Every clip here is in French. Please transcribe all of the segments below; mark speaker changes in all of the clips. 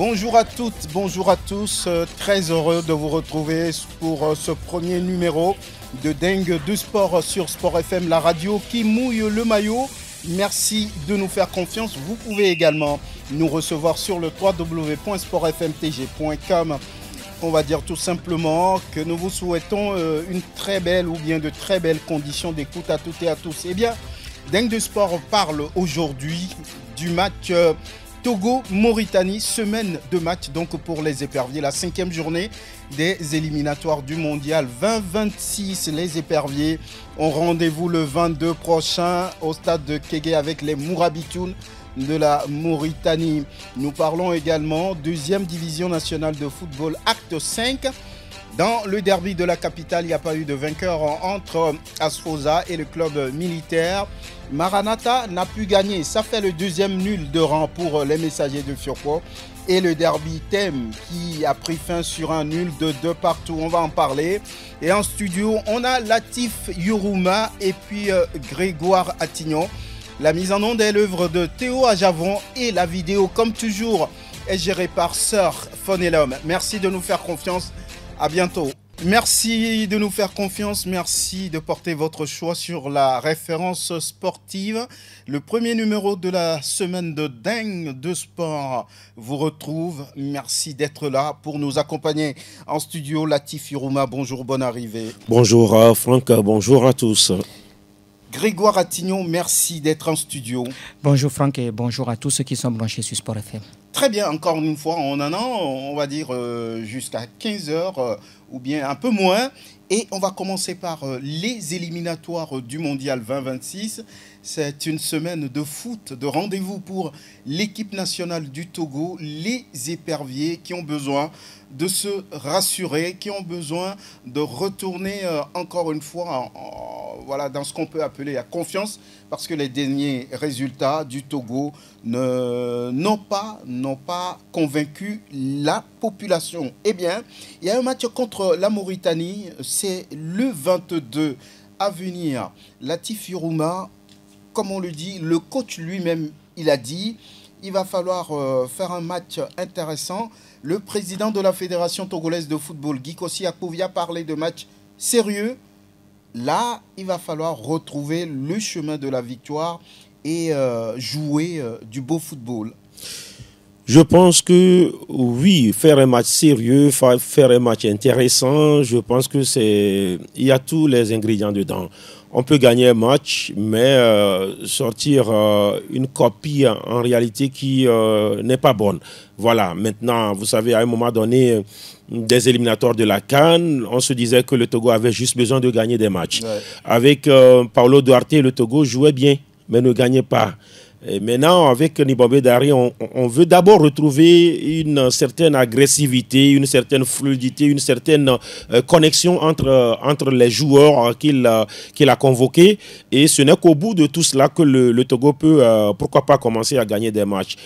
Speaker 1: Bonjour à toutes, bonjour à tous. Très heureux de vous retrouver pour ce premier numéro de Dingue du Sport sur Sport FM, la radio qui mouille le maillot. Merci de nous faire confiance. Vous pouvez également nous recevoir sur le www.sportfmtg.com. On va dire tout simplement que nous vous souhaitons une très belle ou bien de très belles conditions d'écoute à toutes et à tous. Eh bien, Dingue du Sport parle aujourd'hui du match Togo-Mauritanie, semaine de match donc pour les éperviers, la 5e journée des éliminatoires du mondial 2026. Les éperviers ont rendez-vous le 22 prochain au stade de Kégué avec les Mourabitoun de la Mauritanie. Nous parlons également deuxième division nationale de football, acte 5. Dans le derby de la capitale, il n'y a pas eu de vainqueur entre Asfosa et le club militaire. Maranatha n'a pu gagner. Ça fait le deuxième nul de rang pour les messagers de Fiokpo. Et le derby thème qui a pris fin sur un nul de 2 partout. On va en parler. Et en studio, on a Latif Yuruma et puis Grégoire Attignon. La mise en onde est l'œuvre de Théo Ajavon et la vidéo, comme toujours, est gérée par Sir Fonelum. Merci de nous faire confiance. À bientôt. Merci de nous faire confiance. Merci de porter votre choix sur la référence sportive. Le premier numéro de la semaine de Dingue de Sport vous retrouve. Merci d'être là pour nous accompagner en studio. Latif Yuruma, bonjour, bonne arrivée.
Speaker 2: Bonjour Franck, bonjour à tous.
Speaker 1: Grégoire Attignon, merci d'être en studio.
Speaker 3: Bonjour Franck et bonjour à tous ceux qui sont branchés sur Sport FM.
Speaker 1: Très bien, encore une fois, on en a, on va dire, jusqu'à 15h ou bien un peu moins. Et on va commencer par les éliminatoires du Mondial 2026. C'est une semaine de foot, de rendez-vous pour l'équipe nationale du Togo, les éperviers qui ont besoin de se rassurer, qui ont besoin de retourner encore une fois voilà, dans ce qu'on peut appeler la confiance, parce que les derniers résultats du Togo n'ont pas convaincu la population. Eh bien, il y a un match contre la Mauritanie, c'est le 22 à venir. Latif Yuruma, comme on le dit, le coach lui-même, il a dit, il va falloir faire un match intéressant. Le président de la Fédération togolaise de football, Gikossi Akouvia, parlait de match sérieux. Là, il va falloir retrouver le chemin de la victoire et jouer du beau football.
Speaker 2: Je pense que oui, faire un match sérieux, faire un match intéressant, je pense que il y a tous les ingrédients dedans. On peut gagner un match, mais sortir une copie en réalité qui n'est pas bonne. Voilà, maintenant, vous savez, à un moment donné, des éliminatoires de la CAN, on se disait que le Togo avait juste besoin de gagner des matchs. Ouais. Avec Paulo Duarte, le Togo jouait bien, mais ne gagnait pas. Et maintenant, avec Nibombe Dari, on veut d'abord retrouver une certaine agressivité, une certaine fluidité, une certaine connexion entre les joueurs qu'il a convoqués. Et ce n'est qu'au bout de tout cela que le Togo peut, pourquoi pas, commencer à gagner des matchs.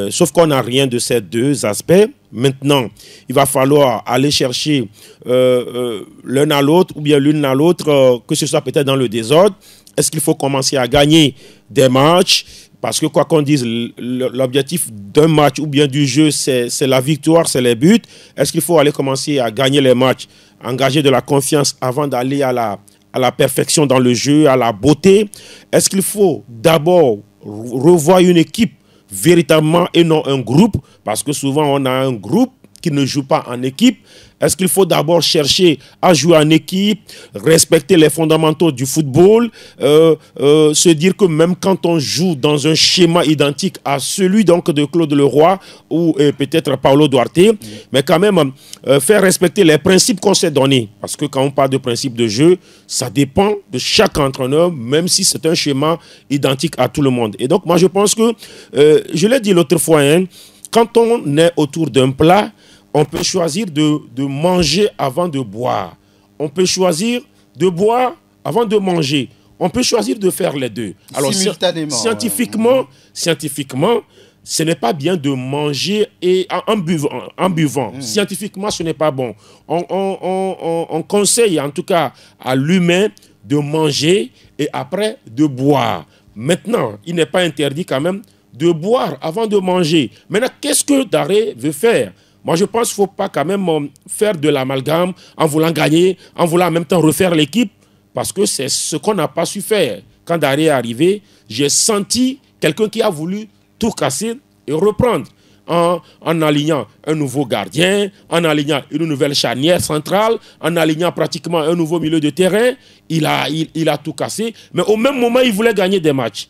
Speaker 2: Sauf qu'on n'a rien de ces deux aspects. Maintenant, il va falloir aller chercher l'un à l'autre ou bien l'une à l'autre, que ce soit peut-être dans le désordre. Est-ce qu'il faut commencer à gagner des matchs? Parce que quoi qu'on dise, l'objectif d'un match ou bien du jeu, c'est la victoire, c'est les buts. Est-ce qu'il faut aller commencer à gagner les matchs, engager de la confiance avant d'aller à la perfection dans le jeu, à la beauté? Est-ce qu'il faut d'abord revoir une équipe véritablement et non un groupe? Parce que souvent, on a un groupe qui ne joue pas en équipe. Est-ce qu'il faut d'abord chercher à jouer en équipe, respecter les fondamentaux du football, se dire que même quand on joue dans un schéma identique à celui donc de Claude Leroy ou peut-être Paulo Duarte, mais quand même faire respecter les principes qu'on s'est donnés. Parce que quand on parle de principes de jeu, ça dépend de chaque entraîneur, même si c'est un schéma identique à tout le monde. Et donc moi je pense que, je l'ai dit l'autre fois, hein, quand on est autour d'un plat, on peut choisir de manger avant de boire. On peut choisir de boire avant de manger. On peut choisir de faire les deux. Alors, scientifiquement, ce n'est pas bien de manger et en buvant. Scientifiquement, ce n'est pas bon. On conseille en tout cas à l'humain de manger et après de boire. Maintenant, il n'est pas interdit quand même de boire avant de manger. Maintenant, qu'est-ce que Daré veut faire? Moi, je pense qu'il ne faut pas quand même faire de l'amalgame en voulant gagner, en voulant en même temps refaire l'équipe, parce que c'est ce qu'on n'a pas su faire. Quand Daré est arrivé, j'ai senti quelqu'un qui a voulu tout casser et reprendre en alignant un nouveau gardien, en alignant une nouvelle charnière centrale, en alignant pratiquement un nouveau milieu de terrain. Il a tout cassé, mais au même moment, il voulait gagner des matchs.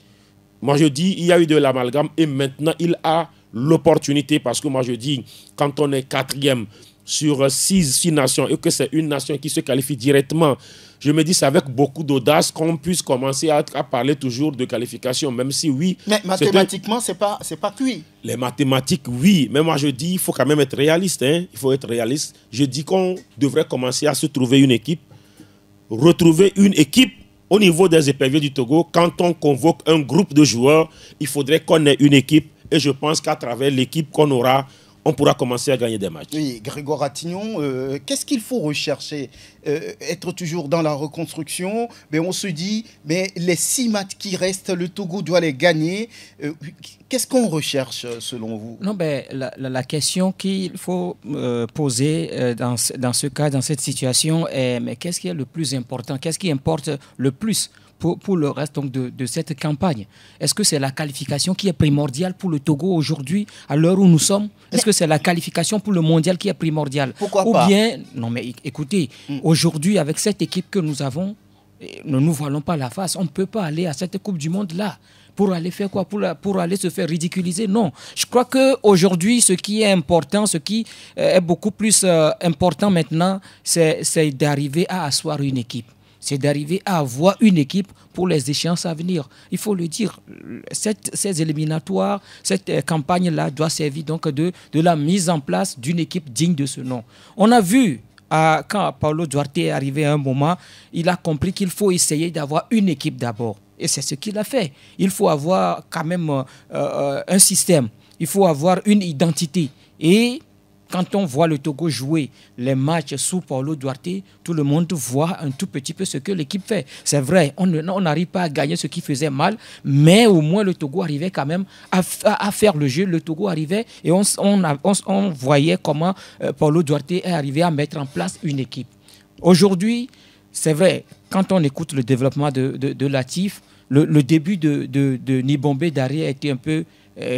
Speaker 2: Moi, je dis, il y a eu de l'amalgame et maintenant, il a l'opportunité, parce que moi, je dis, quand on est 4e sur 6 nations et que c'est une nation qui se qualifie directement, je me dis c'est avec beaucoup d'audace qu'on puisse commencer à parler toujours de qualification, même si oui...
Speaker 1: Mais mathématiquement, c'est pas cuit.
Speaker 2: Les mathématiques, oui, mais moi je dis, il faut quand même être réaliste. Hein? Il faut être réaliste. Je dis qu'on devrait commencer à se trouver une équipe, retrouver une équipe au niveau des éperviers du Togo. Quand on convoque un groupe de joueurs, il faudrait qu'on ait une équipe. Et je pense qu'à travers l'équipe qu'on aura, on pourra commencer à gagner des matchs.
Speaker 1: Oui, Grégoire Attignon, qu'est-ce qu'il faut rechercher? Être toujours dans la reconstruction, mais on se dit, mais les 6 matchs qui restent, le Togo doit les gagner. Qu'est-ce qu'on recherche selon vous?
Speaker 3: Non, ben, la question qu'il faut poser dans ce cas, dans cette situation, est mais qu'est-ce qui est le plus important? Qu'est-ce qui importe le plus pour le reste donc, de cette campagne? Est-ce que c'est la qualification qui est primordiale pour le Togo aujourd'hui, à l'heure où nous sommes? Est-ce que c'est la qualification pour le mondial qui est primordiale?
Speaker 1: Pourquoi pas?
Speaker 3: Ou bien, non mais écoutez, aujourd'hui avec cette équipe que nous avons, ne nous voilons pas la face, on ne peut pas aller à cette Coupe du Monde-là. Pour aller faire quoi? Pour aller se faire ridiculiser? Non. Je crois qu'aujourd'hui, ce qui est important, ce qui est beaucoup plus important maintenant, c'est d'arriver à asseoir une équipe. C'est d'arriver à avoir une équipe pour les échéances à venir. Il faut le dire, ces éliminatoires, cette campagne-là doit servir donc de la mise en place d'une équipe digne de ce nom. On a vu, quand Paulo Duarte est arrivé à un moment, il a compris qu'il faut essayer d'avoir une équipe d'abord. Et c'est ce qu'il a fait. Il faut avoir quand même un système. Il faut avoir une identité. Et quand on voit le Togo jouer les matchs sous Paulo Duarte, tout le monde voit un tout petit peu ce que l'équipe fait. C'est vrai, on n'arrive pas à gagner ce qui faisait mal, mais au moins le Togo arrivait quand même à faire le jeu. Le Togo arrivait et on voyait comment Paulo Duarte est arrivé à mettre en place une équipe. Aujourd'hui, c'est vrai, quand on écoute le développement de Latif, le début de Nibombe Daré a été un peu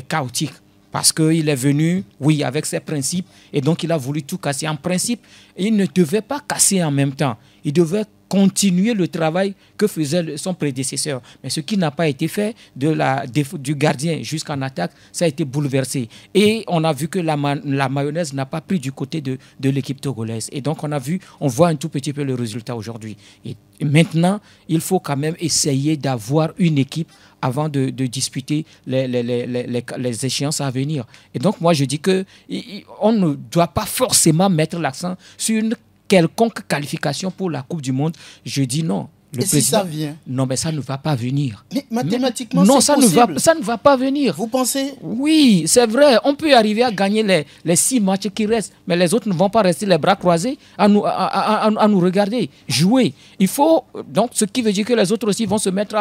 Speaker 3: chaotique. Parce qu'il est venu, oui, avec ses principes, et donc il a voulu tout casser. En principe, il ne devait pas casser en même temps. Il devait continuer le travail que faisait son prédécesseur. Mais ce qui n'a pas été fait, du gardien jusqu'en attaque, ça a été bouleversé. Et on a vu que la mayonnaise n'a pas pris du côté de l'équipe togolaise. Et donc on voit un tout petit peu le résultat aujourd'hui. Et maintenant, il faut quand même essayer d'avoir une équipe avant de disputer les échéances à venir. Et donc, moi, je dis qu'on ne doit pas forcément mettre l'accent sur une quelconque qualification pour la Coupe du Monde. Je dis non.
Speaker 1: Et si ça vient?
Speaker 3: Non, mais ça ne va pas venir.
Speaker 1: Mais mathématiquement,
Speaker 3: non,
Speaker 1: c'est possible.
Speaker 3: Ça ne va pas venir.
Speaker 1: Vous pensez?
Speaker 3: Oui, c'est vrai. On peut arriver à gagner les 6 matchs qui restent, mais les autres ne vont pas rester les bras croisés à nous regarder jouer. Il faut, donc, ce qui veut dire que les autres aussi vont se mettre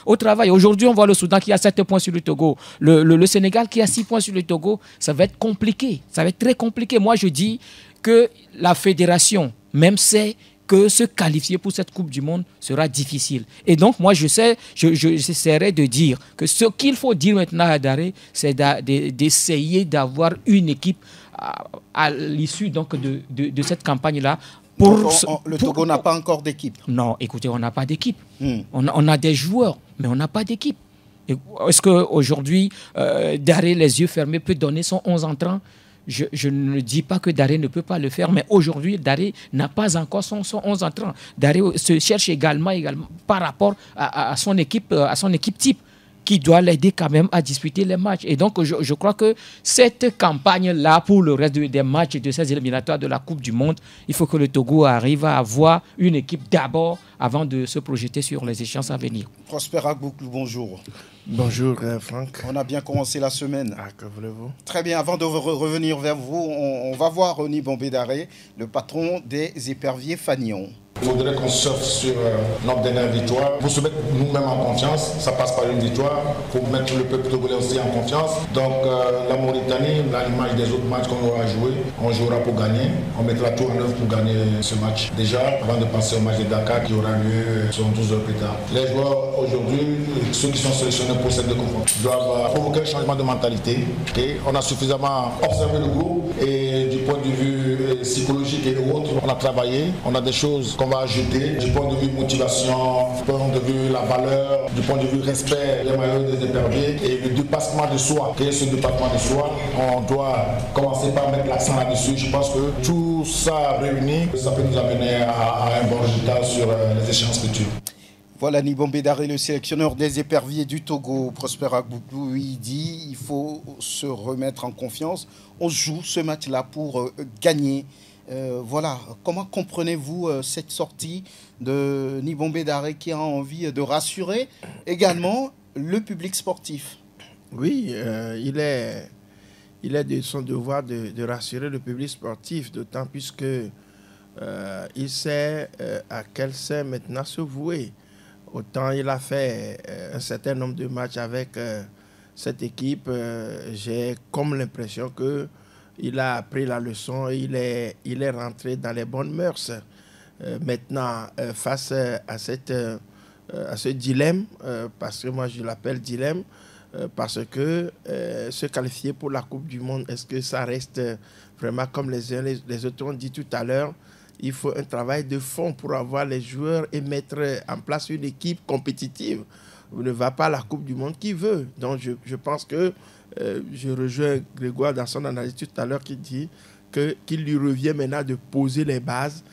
Speaker 3: au travail. Aujourd'hui, on voit le Soudan qui a 7 points sur le Togo. Le Sénégal qui a 6 points sur le Togo. Ça va être compliqué. Ça va être très compliqué. Moi, je dis que la fédération, même sait que se qualifier pour cette Coupe du Monde sera difficile. Et donc, moi, j'essaierai de dire que ce qu'il faut dire maintenant à Daré, c'est d'essayer d'avoir une équipe à l'issue donc de cette campagne-là.
Speaker 1: Le Togo n'a pas encore d'équipe.
Speaker 3: Non, écoutez, on n'a pas d'équipe. On a des joueurs, mais on n'a pas d'équipe. Est-ce qu'aujourd'hui, Daré, les yeux fermés, peut donner son 11 entrants? Je ne dis pas que Daré ne peut pas le faire, mais aujourd'hui, Daré n'a pas encore son 11 entrants. Daré se cherche également par rapport à son équipe type, qui doit l'aider quand même à disputer les matchs. Et donc, je crois que cette campagne-là, pour le reste des matchs de ces éliminatoires de la Coupe du Monde, il faut que le Togo arrive à avoir une équipe d'abord avant de se projeter sur les échéances à venir.
Speaker 1: Prosper Agbouklou, bonjour.
Speaker 4: Bonjour Franck.
Speaker 1: On a bien commencé la semaine.
Speaker 4: Ah, que voulez-vous?
Speaker 1: Très bien, avant de revenir vers vous, on va voir Nibombe Daré, le patron des éperviers Fagnon.
Speaker 5: Il faudrait qu'on surfe sur notre dernière victoire. Pour se mettre nous-mêmes en confiance, ça passe par une victoire. Pour mettre le peuple togolais aussi en confiance. Donc la Mauritanie, à l'image des autres matchs qu'on aura joué, on jouera pour gagner. On mettra tout en œuvre pour gagner ce match. Déjà, avant de passer au match de Dakar qui aura lieu 12 heures plus tard. Les joueurs aujourd'hui, ceux qui sont sélectionnés pour cette conférence, doivent provoquer un changement de mentalité. Okay? On a suffisamment observé le groupe et du point de vue psychologique et autres, on a travaillé. On a des choses qu'on va ajouter du point de vue motivation, du point de vue la valeur, du point de vue respect des maillots des éperviers et le dépassement de soi. Quel est ce dépassement de soi? On doit commencer par mettre l'accent là-dessus. Je pense que tout ça réuni, ça peut nous amener à un bon résultat sur les échéances futures.
Speaker 1: Voilà Nibombe Daré, le sélectionneur des éperviers du Togo. Prosper Agboubou, il dit il faut se remettre en confiance. On joue ce match-là pour gagner. Voilà, comment comprenez-vous cette sortie de Nibombe Daré qui a envie de rassurer également le public sportif?
Speaker 4: Oui, il est de son devoir de rassurer le public sportif, d'autant plus que il sait à quel sait maintenant se vouer. Autant il a fait un certain nombre de matchs avec cette équipe, j'ai comme l'impression que il a appris la leçon et il est rentré dans les bonnes mœurs. Maintenant, face à ce dilemme, parce que moi je l'appelle dilemme, parce que se qualifier pour la Coupe du Monde, est-ce que ça reste vraiment comme les autres ont dit tout à l'heure? Il faut un travail de fond pour avoir les joueurs et mettre en place une équipe compétitive. On ne va pas à la Coupe du Monde qui veut. Donc je pense que je rejoins Grégoire dans son analyse tout à l'heure qui dit qu'il lui revient maintenant de poser les bases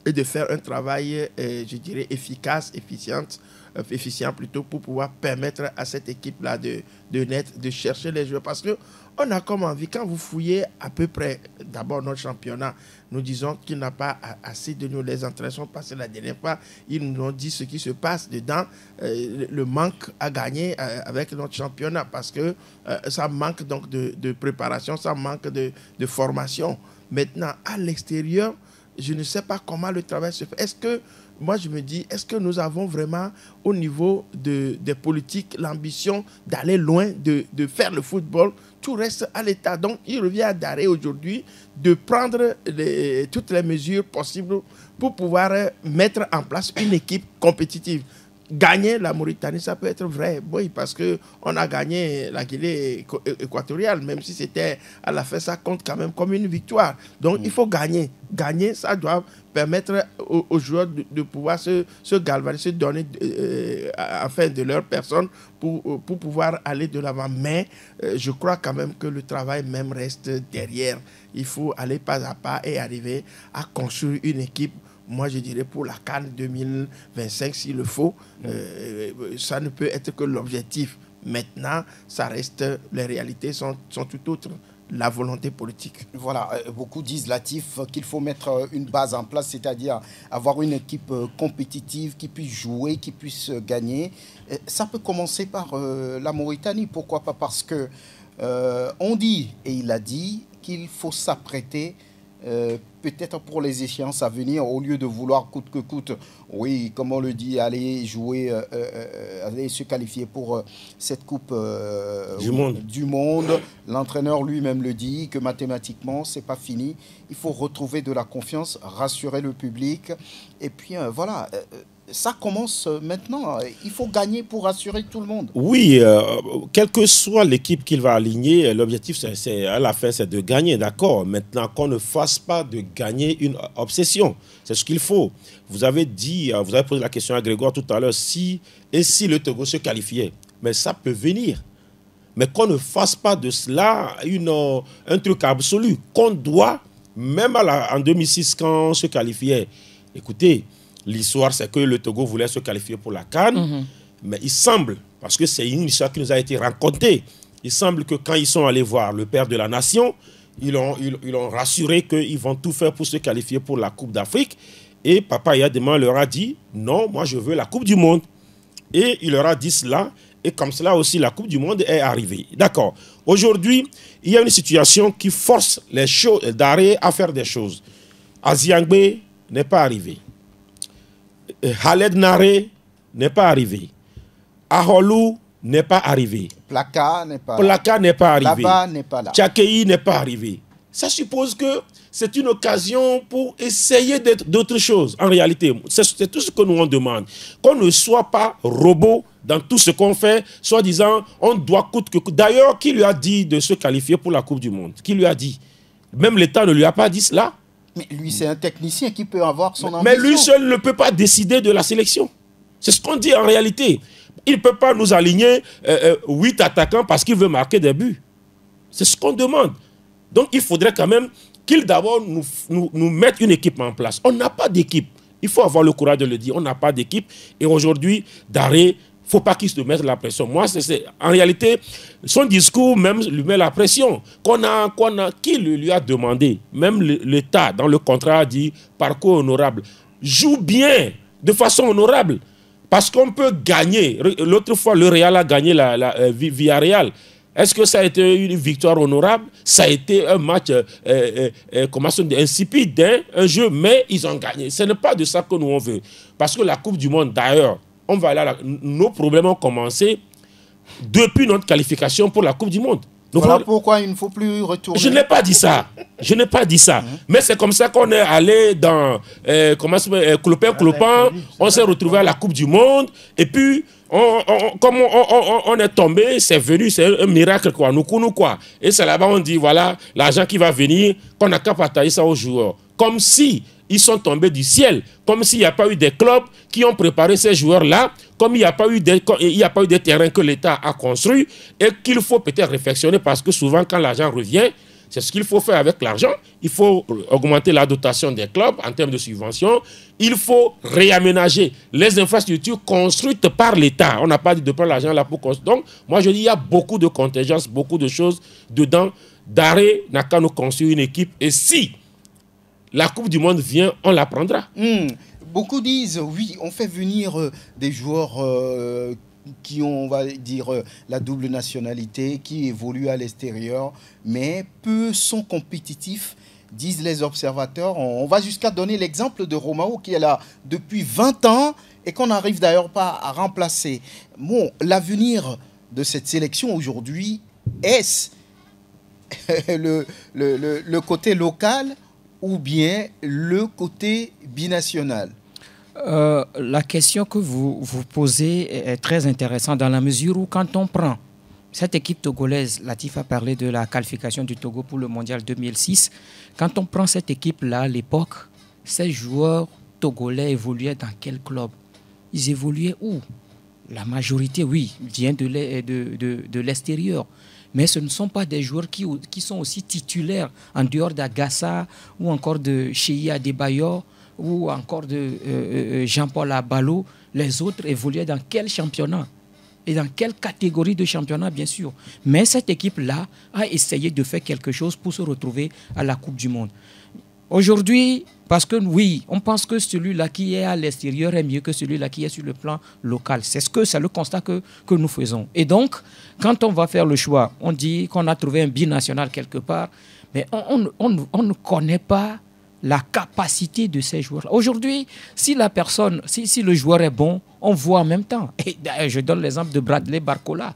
Speaker 4: et de faire un travail, je dirais, efficace, efficient plutôt, pour pouvoir permettre à cette équipe-là de chercher les joueurs. Parce qu'on a comme envie, quand vous fouillez à peu près d'abord notre championnat, nous disons qu'il n'a pas assez de nous. Les entraînements sont passés la dernière fois. Ils nous ont dit ce qui se passe dedans, le manque à gagner avec notre championnat, parce que ça manque donc de préparation, ça manque de formation. Maintenant, à l'extérieur, je ne sais pas comment le travail se fait. Moi, je me dis, est-ce que nous avons vraiment, au niveau des politiques, l'ambition d'aller loin, de faire le football? Tout reste à l'État. Donc, il revient à Daré aujourd'hui de prendre toutes les mesures possibles pour pouvoir mettre en place une équipe compétitive. Gagner la Mauritanie, ça peut être vrai, oui, parce qu'on a gagné la Guinée équatoriale, même si c'était à la fin, ça compte quand même comme une victoire. Donc, il faut gagner. Gagner, ça doit permettre aux joueurs de pouvoir se galvaniser, se donner afin de leur personne pour pouvoir aller de l'avant. Mais je crois quand même que le travail même reste derrière. Il faut aller pas à pas et arriver à construire une équipe. Moi, je dirais pour la CAN 2025, s'il le faut, ça ne peut être que l'objectif. Maintenant, ça reste, les réalités sont tout autres. La volonté politique.
Speaker 1: Voilà, beaucoup disent, Latif, qu'il faut mettre une base en place, c'est-à-dire avoir une équipe compétitive qui puisse jouer, qui puisse gagner. Ça peut commencer par la Mauritanie. Pourquoi pas? Parce que on dit, et il a dit, qu'il faut s'apprêter peut-être pour les échéances à venir, au lieu de vouloir coûte que coûte, oui, comme on le dit, aller jouer, aller se qualifier pour cette Coupe du Monde. L'entraîneur lui-même le dit, que mathématiquement, c'est pas fini. Il faut retrouver de la confiance, rassurer le public. Et puis, voilà... ça commence maintenant. Il faut gagner pour rassurer tout le monde.
Speaker 2: Oui, quelle que soit l'équipe qu'il va aligner, l'objectif, à la fin, c'est de gagner, d'accord. Maintenant, qu'on ne fasse pas de gagner une obsession. C'est ce qu'il faut. Vous avez posé la question à Grégoire tout à l'heure, si le Togo se qualifiait. Mais ça peut venir. Mais qu'on ne fasse pas de cela un truc absolu. Qu'on doit, même en 2006, quand on se qualifiait, écoutez, l'histoire, c'est que le Togo voulait se qualifier pour la CAN, mais il semble, parce que c'est une histoire qui nous a été racontée, il semble que quand ils sont allés voir le père de la nation, ils ont rassuré qu'ils vont tout faire pour se qualifier pour la Coupe d'Afrique. Et Papa Yadema leur a dit, non, moi je veux la Coupe du Monde. Et il leur a dit cela, et comme cela aussi, la Coupe du Monde est arrivée. D'accord. Aujourd'hui, il y a une situation qui force les Daré à faire des choses. Aziangbe n'est pas arrivé. Khaled Nare n'est pas arrivé. Aholou n'est pas arrivé.
Speaker 1: Plaka n'est pas
Speaker 2: Plaka n'est pas arrivé.
Speaker 1: Là-bas n'est pas là.
Speaker 2: Tchakei n'est pas arrivé. Ça suppose que c'est une occasion pour essayer d'être d'autres choses. En réalité, c'est tout ce que nous on demande. Qu'on ne soit pas robot dans tout ce qu'on fait, soit disant on doit coûte que coûte. D'ailleurs, qui lui a dit de se qualifier pour la Coupe du Monde? Qui lui a dit? Même l'État ne lui a pas dit cela.
Speaker 1: Mais lui, c'est un technicien qui peut avoir son ambition.
Speaker 2: Mais lui seul ne peut pas décider de la sélection. C'est ce qu'on dit en réalité. Il ne peut pas nous aligner 8 attaquants parce qu'il veut marquer des buts. C'est ce qu'on demande. Donc il faudrait quand même qu'il d'abord nous mette une équipe en place. On n'a pas d'équipe. Il faut avoir le courage de le dire. On n'a pas d'équipe. Et aujourd'hui, Daré, il ne faut pas qu'il se mette la pression. Moi, en réalité, son discours même lui met la pression. Qui lui a demandé, même l'État, dans le contrat, a dit parcours honorable. Joue bien, de façon honorable. Parce qu'on peut gagner. L'autre fois, le Real a gagné la Villarreal. Est-ce que ça a été une victoire honorable? Ça a été un match insipide, hein? Un jeu, mais ils ont gagné. Ce n'est pas de ça que nous on veut. Parce que la Coupe du Monde, d'ailleurs, nos problèmes ont commencé depuis notre qualification pour la Coupe du Monde.
Speaker 1: Voilà pourquoi il ne faut plus retourner.
Speaker 2: Je n'ai pas dit ça. Je n'ai pas dit ça. Mais c'est comme ça qu'on est allé dans clopin. On s'est retrouvé à la Coupe du Monde. Et puis, comme on est tombé, c'est venu, c'est un miracle, quoi. Nous, quoi. Et c'est là-bas, on dit, voilà, l'argent qui va venir, qu'on n'a qu'à partager ça aux joueurs. Comme si ils sont tombés du ciel, comme s'il n'y a pas eu des clubs qui ont préparé ces joueurs-là, comme il n'y a pas eu des terrains que l'État a construits, et qu'il faut peut-être réflexionner, parce que souvent, quand l'argent revient, c'est ce qu'il faut faire avec l'argent. Il faut augmenter la dotation des clubs en termes de subventions. Il faut réaménager les infrastructures construites par l'État. On n'a pas dit de prendre l'argent là pour construire. Donc, moi, je dis, il y a beaucoup de contingences, beaucoup de choses dedans. Daré n'a qu'à nous construire une équipe. Et si la Coupe du Monde vient, on la prendra.
Speaker 1: Beaucoup disent, oui, on fait venir des joueurs qui ont, on va dire, la double nationalité, qui évoluent à l'extérieur, mais peu sont compétitifs, disent les observateurs. On va jusqu'à donner l'exemple de Romao, qui est là depuis 20 ans et qu'on n'arrive d'ailleurs pas à remplacer. Bon, l'avenir de cette sélection aujourd'hui, est-ce le côté local ou bien le côté binational?
Speaker 3: La question que vous posez est très intéressante dans la mesure où quand on prend cette équipe togolaise, Latif a parlé de la qualification du Togo pour le Mondial 2006, quand on prend cette équipe-là à l'époque, ces joueurs togolais évoluaient dans quel club? Ils évoluaient où? La majorité, oui, vient de l'extérieur. Mais ce ne sont pas des joueurs qui sont aussi titulaires en dehors d'Agassa ou encore de Cheyi Adebayor ou encore de Jean-Paul Abalo. Les autres évoluaient dans quel championnat? Et dans quelle catégorie de championnat, bien sûr. Mais cette équipe-là a essayé de faire quelque chose pour se retrouver à la Coupe du Monde. Aujourd'hui, parce que oui, on pense que celui-là qui est à l'extérieur est mieux que celui-là qui est sur le plan local. C'est le constat que nous faisons. Et donc, quand on va faire le choix, on dit qu'on a trouvé un binational quelque part, mais on ne connaît pas la capacité de ces joueurs. Aujourd'hui, si le joueur est bon, on voit en même temps. Et je donne l'exemple de Bradley Barcola.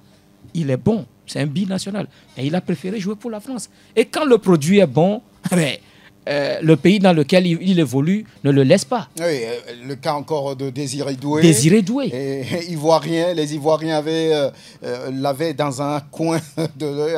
Speaker 3: Il est bon, c'est un binational. Et il a préféré jouer pour la France. Et quand le produit est bon, le pays dans lequel il évolue ne le laisse pas.
Speaker 1: Oui, le cas encore de Désiré Doué.
Speaker 3: Désiré Doué.
Speaker 1: Et les Ivoiriens l'avaient dans un coin.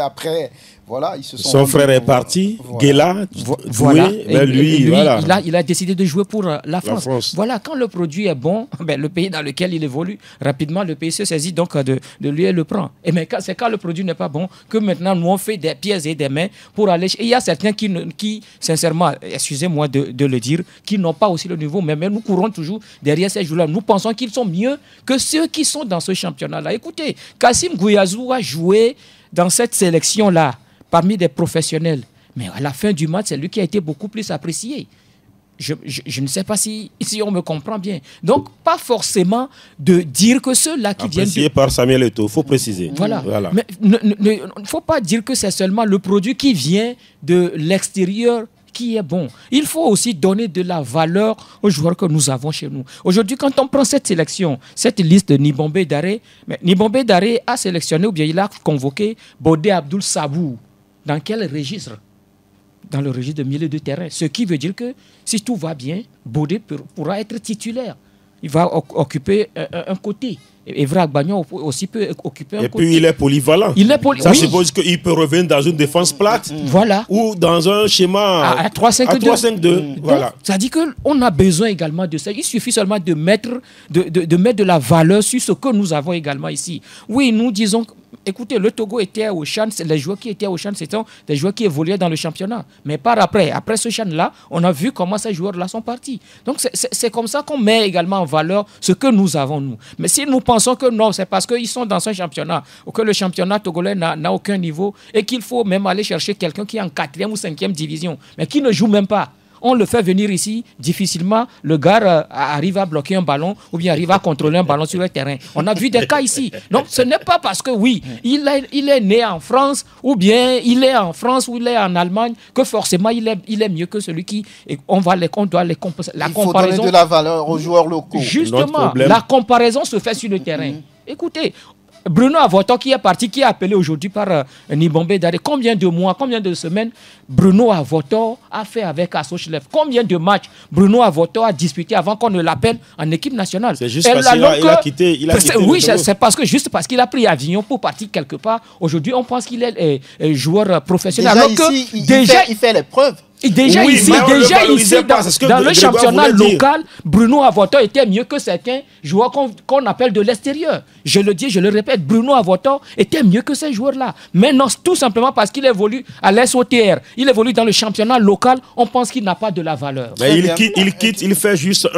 Speaker 1: Après, voilà, ils se sont...
Speaker 2: Son frère est parti, voilà. Guéla,
Speaker 3: voilà.
Speaker 2: Lui, voilà.
Speaker 3: Il a décidé de jouer pour la France. Voilà, quand le produit est bon, le pays dans lequel il évolue, rapidement, le pays se saisit donc de lui et le prend. Mais c'est quand le produit n'est pas bon que maintenant, nous, on fait des pieds et des mains pour aller... Et il y a certains qui sincèrement, excusez-moi de le dire, qui n'ont pas aussi le niveau, mais nous courons toujours derrière ces joueurs-là. Nous pensons qu'ils sont mieux que ceux qui sont dans ce championnat-là. Écoutez, Kassim Gouiazou a joué dans cette sélection-là, parmi des professionnels. Mais à la fin du match, c'est lui qui a été beaucoup plus apprécié. Je ne sais pas si on me comprend bien. Donc, pas forcément de dire que ceux-là qui viennent...
Speaker 2: Apprécié par Samuel Eto'o, il faut préciser.
Speaker 3: Voilà. Mais il ne faut pas dire que c'est seulement le produit qui vient de l'extérieur qui est bon. Il faut aussi donner de la valeur aux joueurs que nous avons chez nous. Aujourd'hui, quand on prend cette sélection, cette liste de Nibombe Daré, Nibombe Daré a sélectionné ou bien il a convoqué Bodé Abdoul Sabou. Dans quel registre? Dans le registre de milieu de terrain. Ce qui veut dire que si tout va bien, Bodé pourra être titulaire. Il va occuper un côté. Evra Agbagnon aussi peut occuper un côté.
Speaker 2: Et puis il est polyvalent. Ça suppose qu'il peut revenir dans une défense plate.
Speaker 3: Voilà.
Speaker 2: Ou dans un schéma
Speaker 3: à 3-5-2.
Speaker 2: Voilà.
Speaker 3: Ça dit qu'on a besoin également de ça. Il suffit seulement de mettre de la valeur sur ce que nous avons également ici. Oui, nous disons... Écoutez, le Togo était au CHAN, les joueurs qui étaient au CHAN, c'était des joueurs qui évoluaient dans le championnat. Mais après ce CHAN-là, on a vu comment ces joueurs-là sont partis. Donc c'est comme ça qu'on met également en valeur ce que nous avons, nous. Mais si nous pensons que non, c'est parce qu'ils sont dans un championnat, ou que le championnat togolais n'a aucun niveau, et qu'il faut même aller chercher quelqu'un qui est en 4e ou 5e division, mais qui ne joue même pas. On le fait venir ici, difficilement, le gars arrive à bloquer un ballon ou bien arrive à contrôler un ballon sur le terrain. On a vu des cas ici. Donc ce n'est pas parce que oui, il est né en France ou bien il est en France ou il est en Allemagne que forcément il est mieux que celui qui... On doit les compenser.
Speaker 1: Il faut donner de la valeur aux joueurs locaux.
Speaker 3: Justement, la comparaison se fait sur le terrain. Écoutez, Bruno Avoto qui est parti, qui est appelé aujourd'hui par Nibombe Daré. Combien de mois, combien de semaines Bruno Avoto a fait avec Asochlef? Combien de matchs Bruno Avoto a disputé avant qu'on ne l'appelle en équipe nationale?
Speaker 2: C'est juste parce qu'il a quitté.
Speaker 3: Oui, c'est juste parce qu'il a pris avion pour partir quelque part. Aujourd'hui, on pense qu'il est joueur professionnel.
Speaker 1: Déjà, il fait les preuves.
Speaker 3: Déjà ici, dans le championnat local, Bruno Avoto était mieux que certains joueurs qu'on appelle de l'extérieur. Je le dis, je le répète, Bruno Avoto était mieux que ces joueurs-là. Mais non, tout simplement parce qu'il évolue à l'SOTR, il évolue dans le championnat local, on pense qu'il n'a pas de la valeur.
Speaker 2: Mais il quitte, il fait juste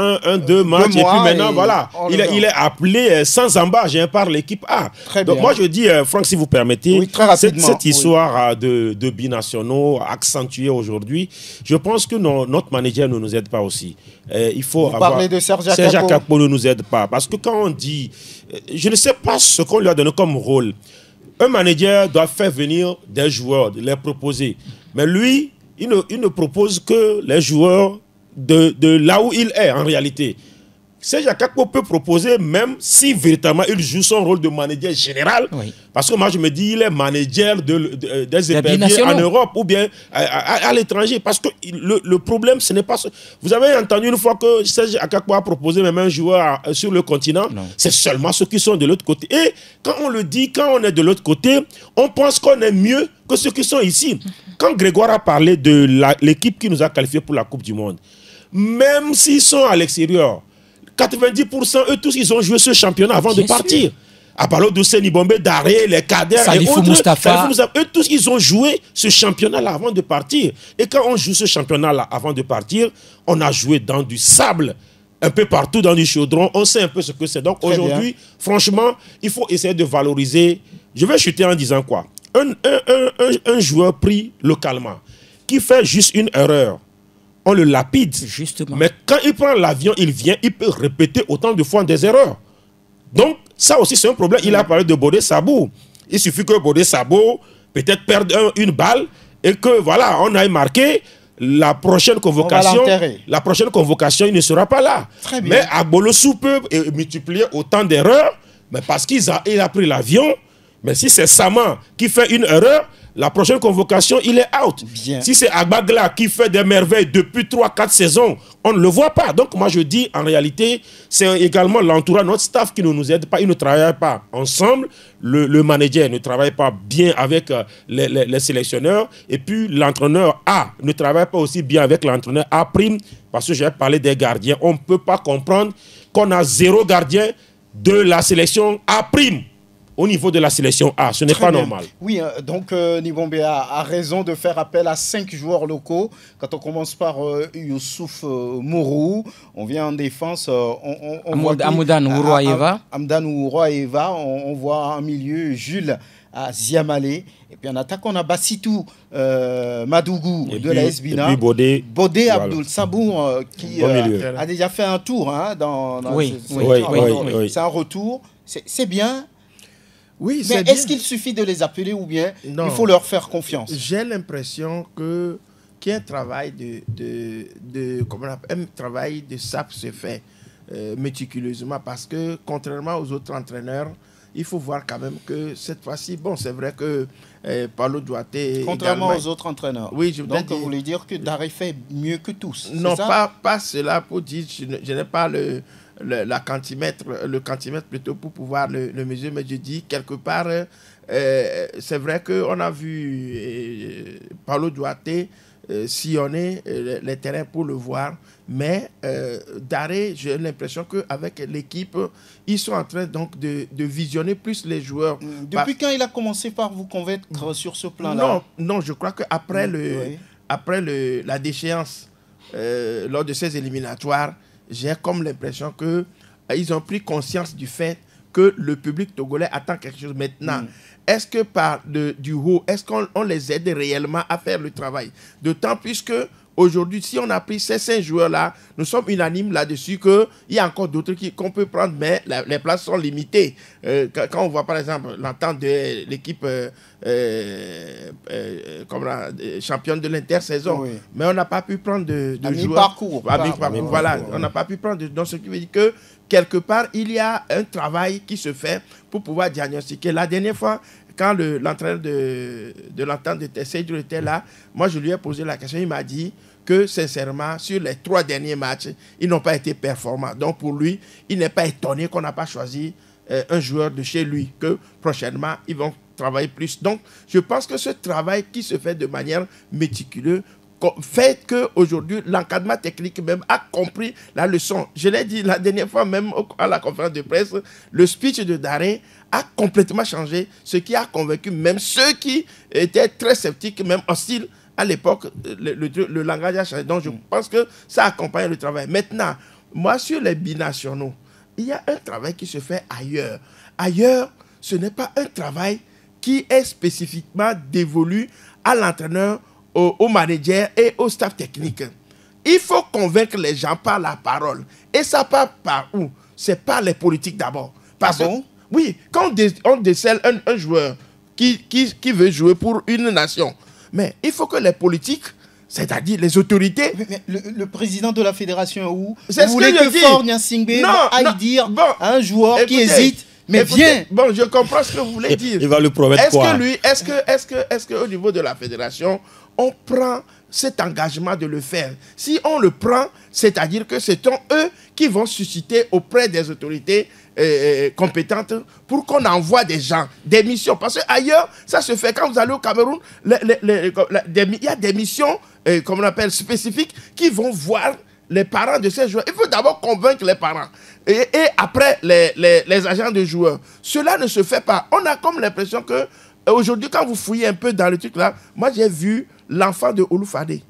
Speaker 2: deux matchs et puis maintenant, voilà, il est appelé sans embâche par l'équipe A. Donc moi je dis, Franck, si vous permettez, cette histoire de binationaux accentuée aujourd'hui, je pense que notre manager ne nous aide pas aussi. Il faut
Speaker 1: parler de Serge
Speaker 2: Akakpo ne nous aide pas. Parce que quand on dit... Je ne sais pas ce qu'on lui a donné comme rôle. Un manager doit faire venir des joueurs, les proposer. Mais lui, il ne propose que les joueurs de là où il est en réalité. Serge Akakpo peut proposer même si véritablement il joue son rôle de manager général. Oui. Parce que moi je me dis il est manager des éperviers en Europe ou bien à l'étranger. Parce que le problème ce n'est pas... Vous avez entendu une fois que Serge Akakpo a proposé même un joueur sur le continent. C'est seulement ceux qui sont de l'autre côté. Et quand on le dit, quand on est de l'autre côté, on pense qu'on est mieux que ceux qui sont ici. Quand Grégoire a parlé de l'équipe qui nous a qualifiés pour la Coupe du Monde, même s'ils sont à l'extérieur, 90%, eux tous, ils ont joué ce championnat avant de partir. À part de Nibombe Daré, les cadets et autres,
Speaker 3: Moustapha.
Speaker 2: Eux tous, ils ont joué ce championnat-là avant de partir. Et quand on joue ce championnat-là avant de partir, on a joué dans du sable, un peu partout dans du chaudron. On sait un peu ce que c'est. Donc aujourd'hui, franchement, il faut essayer de valoriser. Je vais chuter en disant quoi? Un joueur pris localement, qui fait juste une erreur, on le lapide.
Speaker 3: Justement.
Speaker 2: Mais quand il prend l'avion, il peut répéter autant de fois des erreurs. Donc, ça aussi, c'est un problème. Il a parlé de Bodé Sabou. Il suffit que Bodé Sabou peut-être perde une balle et que, voilà, on aille marquer la prochaine convocation. Il ne sera pas là. Mais Agbolosu peut multiplier autant d'erreurs, mais parce qu'il a pris l'avion. Mais si c'est Saman qui fait une erreur, la prochaine convocation, il est out.
Speaker 1: Bien.
Speaker 2: Si c'est Agbagla qui fait des merveilles depuis 3-4 saisons, on ne le voit pas. Donc moi je dis, en réalité, c'est également l'entourage, notre staff qui ne nous aide pas. Ils ne travaillent pas ensemble. Le manager ne travaille pas bien avec les sélectionneurs. Et puis l'entraîneur A ne travaille pas aussi bien avec l'entraîneur A'. Parce que j'ai parlé des gardiens. On ne peut pas comprendre qu'on a 0 gardien de la sélection A'. Au niveau de la sélection A, ce n'est pas normal.
Speaker 1: Oui, donc Nibombe a raison de faire appel à 5 joueurs locaux. Quand on commence par Youssouf Mourou, on vient en défense,
Speaker 3: Amdan Ouroaeva.
Speaker 1: Amdan Ouroaeva, on voit en milieu Jules Ziamalé. Et puis en attaque, on a Bassitou Madougou de la SBINA.
Speaker 2: Et puis
Speaker 1: Bodé Abdoul Sabour qui a déjà fait un tour dans
Speaker 3: oui.
Speaker 1: C'est un retour. C'est bien.
Speaker 4: Oui,
Speaker 1: mais est-ce qu'il suffit de les appeler ou bien il faut leur faire confiance?
Speaker 4: J'ai l'impression que qu'un travail un travail de SAP se fait méticuleusement, parce que contrairement aux autres entraîneurs, il faut voir quand même que cette fois-ci, bon, c'est vrai que Paulo Duarte...
Speaker 1: Contrairement aux autres entraîneurs.
Speaker 4: Oui, je voudrais
Speaker 1: donc, vous voulez dire que Daré fait mieux que tous.
Speaker 4: Non, pas cela pour dire, je n'ai pas le cantimètre plutôt pour pouvoir le mesurer, mais je dis quelque part, c'est vrai qu'on a vu Paulo Duarte sillonner les terrains pour le voir, mais Daré, j'ai l'impression qu'avec l'équipe, ils sont en train donc de visionner plus les joueurs.
Speaker 1: Depuis quand il a commencé par vous convaincre sur ce plan-là?
Speaker 4: Non, je crois qu'après la déchéance lors de ces éliminatoires, j'ai comme l'impression qu'ils ont pris conscience du fait que le public togolais attend quelque chose maintenant. Est-ce que du haut, est-ce qu'on les aide réellement à faire le travail? D'autant plus que aujourd'hui, si on a pris ces 5 joueurs-là, nous sommes unanimes là-dessus qu'il y a encore d'autres qu'on peut prendre, mais les places sont limitées. Quand on voit par exemple l'entente de l'équipe championne de l'intersaison, mais on n'a pas pu prendre de joueurs. Voilà, on n'a pas pu prendre. Donc, ce qui veut dire que quelque part, il y a un travail qui se fait pour pouvoir diagnostiquer. La dernière fois, quand l'entraîneur de l'entente de Tessédou était là, moi je lui ai posé la question, il m'a dit que sincèrement, sur les 3 derniers matchs, ils n'ont pas été performants. Donc pour lui, il n'est pas étonné qu'on n'a pas choisi un joueur de chez lui, que prochainement, ils vont travailler plus. Donc je pense que ce travail qui se fait de manière méticuleuse fait qu'aujourd'hui, l'encadrement technique même a compris la leçon. Je l'ai dit la dernière fois même à la conférence de presse, le speech de Daré a complètement changé, ce qui a convaincu même ceux qui étaient très sceptiques, même hostiles à l'époque, le langage a changé. Donc je pense que ça accompagne le travail. Maintenant, moi sur les binationaux, il y a un travail qui se fait ailleurs. Ailleurs, ce n'est pas un travail qui est spécifiquement dévolu à l'entraîneur, au manager et au staff technique. Il faut convaincre les gens par la parole. Et ça part par où? C'est par les politiques d'abord. Oui, quand on décèle un joueur qui veut jouer pour une nation, mais il faut que les politiques, c'est-à-dire les autorités...
Speaker 1: Mais le président de la fédération, où
Speaker 4: vous voulez que
Speaker 1: Faure Gnassingbé aille dire à un joueur qui hésite, mais viens.
Speaker 4: Bon, je comprends ce que vous voulez dire.
Speaker 2: Il va le promettre quoi?
Speaker 4: Est-ce qu'au niveau de la fédération, on prend cet engagement de le faire? Si on le prend, c'est-à-dire que ce sont eux qui vont susciter auprès des autorités compétentes pour qu'on envoie des gens, des missions. Parce qu'ailleurs, ça se fait quand vous allez au Cameroun, il y a des missions, comme on appelle, spécifiques, qui vont voir les parents de ces joueurs. Il faut d'abord convaincre les parents. Et après, les agents de joueurs. Cela ne se fait pas. On a comme l'impression que aujourd'hui, quand vous fouillez un peu dans le truc là, moi j'ai vu l'enfant de Oloufade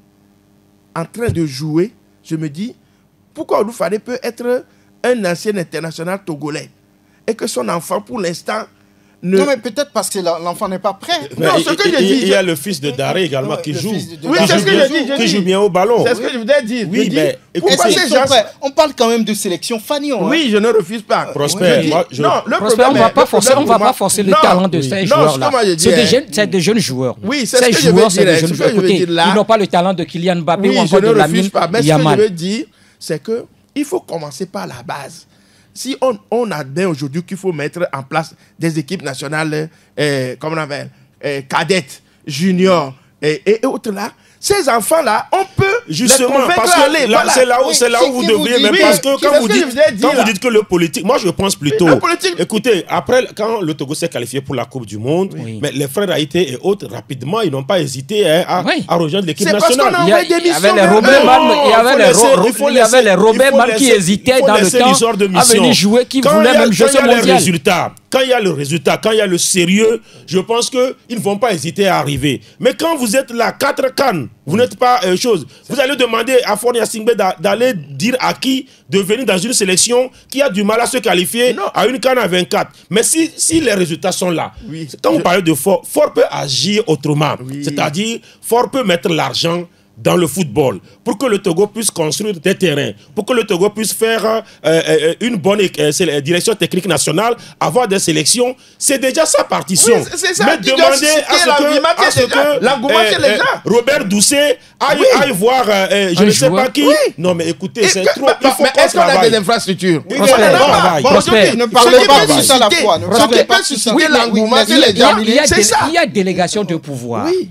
Speaker 4: en train de jouer. Je me dis, pourquoi Oloufade peut être un ancien international togolais et que son enfant, pour l'instant,
Speaker 1: Non, mais peut-être parce que l'enfant n'est pas prêt.
Speaker 2: Non, ce que je dis, il y a le fils de Daré également qui joue.
Speaker 4: Oui, c'est ce que je dis.
Speaker 2: Qui joue bien au ballon.
Speaker 4: C'est ce que je voudrais dire.
Speaker 2: Oui, mais
Speaker 1: pourquoi ces gens... On parle quand même de sélection Fagnon.
Speaker 4: Oui, je ne refuse pas.
Speaker 2: Prosper,
Speaker 4: non, le
Speaker 3: Prosper, on ne va pas forcer le talent de ces joueurs-là. C'est des jeunes joueurs.
Speaker 4: Oui, c'est ce que je veux dire. Écoutez,
Speaker 3: ils n'ont pas le talent de Kylian Mbappé ou encore de Lamine Yamal.
Speaker 4: Mais ce que je veux dire, c'est qu'il faut commencer par la base. Si on admet aujourd'hui qu'il faut mettre en place des équipes nationales, comme on appelle, cadettes, juniors et autres là, ces enfants-là, on peut
Speaker 2: justement
Speaker 4: les
Speaker 2: parce que
Speaker 4: aller.
Speaker 2: Là, c'est là où vous devriez, mais parce que quand vous dites que le politique, moi je pense plutôt, écoutez, après quand le Togo s'est qualifié pour la Coupe du Monde, mais les frères Haïté et autres, rapidement, ils n'ont pas hésité à rejoindre l'équipe nationale.
Speaker 3: Il y avait les Robert Mal qui hésitaient dans le temps à venir jouer, qui voulaient même jouer ce mondial.
Speaker 2: Quand il y a le résultat, quand il y a le sérieux, je pense qu'ils ne vont pas hésiter à arriver. Mais quand vous êtes là, 4 cannes, vous n'êtes pas chose. Vous allez demander à Faure Gnassingbé d'aller dire à qui de venir dans une sélection qui a du mal à se qualifier à une canne à 24. Mais si les résultats sont là, quand vous parlez de Faure peut agir autrement. C'est-à-dire, Faure peut mettre l'argent dans le football, pour que le Togo puisse construire des terrains, pour que le Togo puisse faire une bonne direction technique nationale, avoir des sélections, c'est déjà sa partition.
Speaker 4: Oui, c'est ça.
Speaker 2: Mais demander à ce que Robert Doucet aille voir, je ne sais pas qui. Oui. Non, mais écoutez, c'est trop.
Speaker 4: Est-ce qu'on a des infrastructures?
Speaker 1: Ne parlez pas de ça à la fois.
Speaker 4: Ce qui peut susciter l'engouement, c'est les gens.
Speaker 3: Il y a délégation de pouvoir.
Speaker 4: Oui.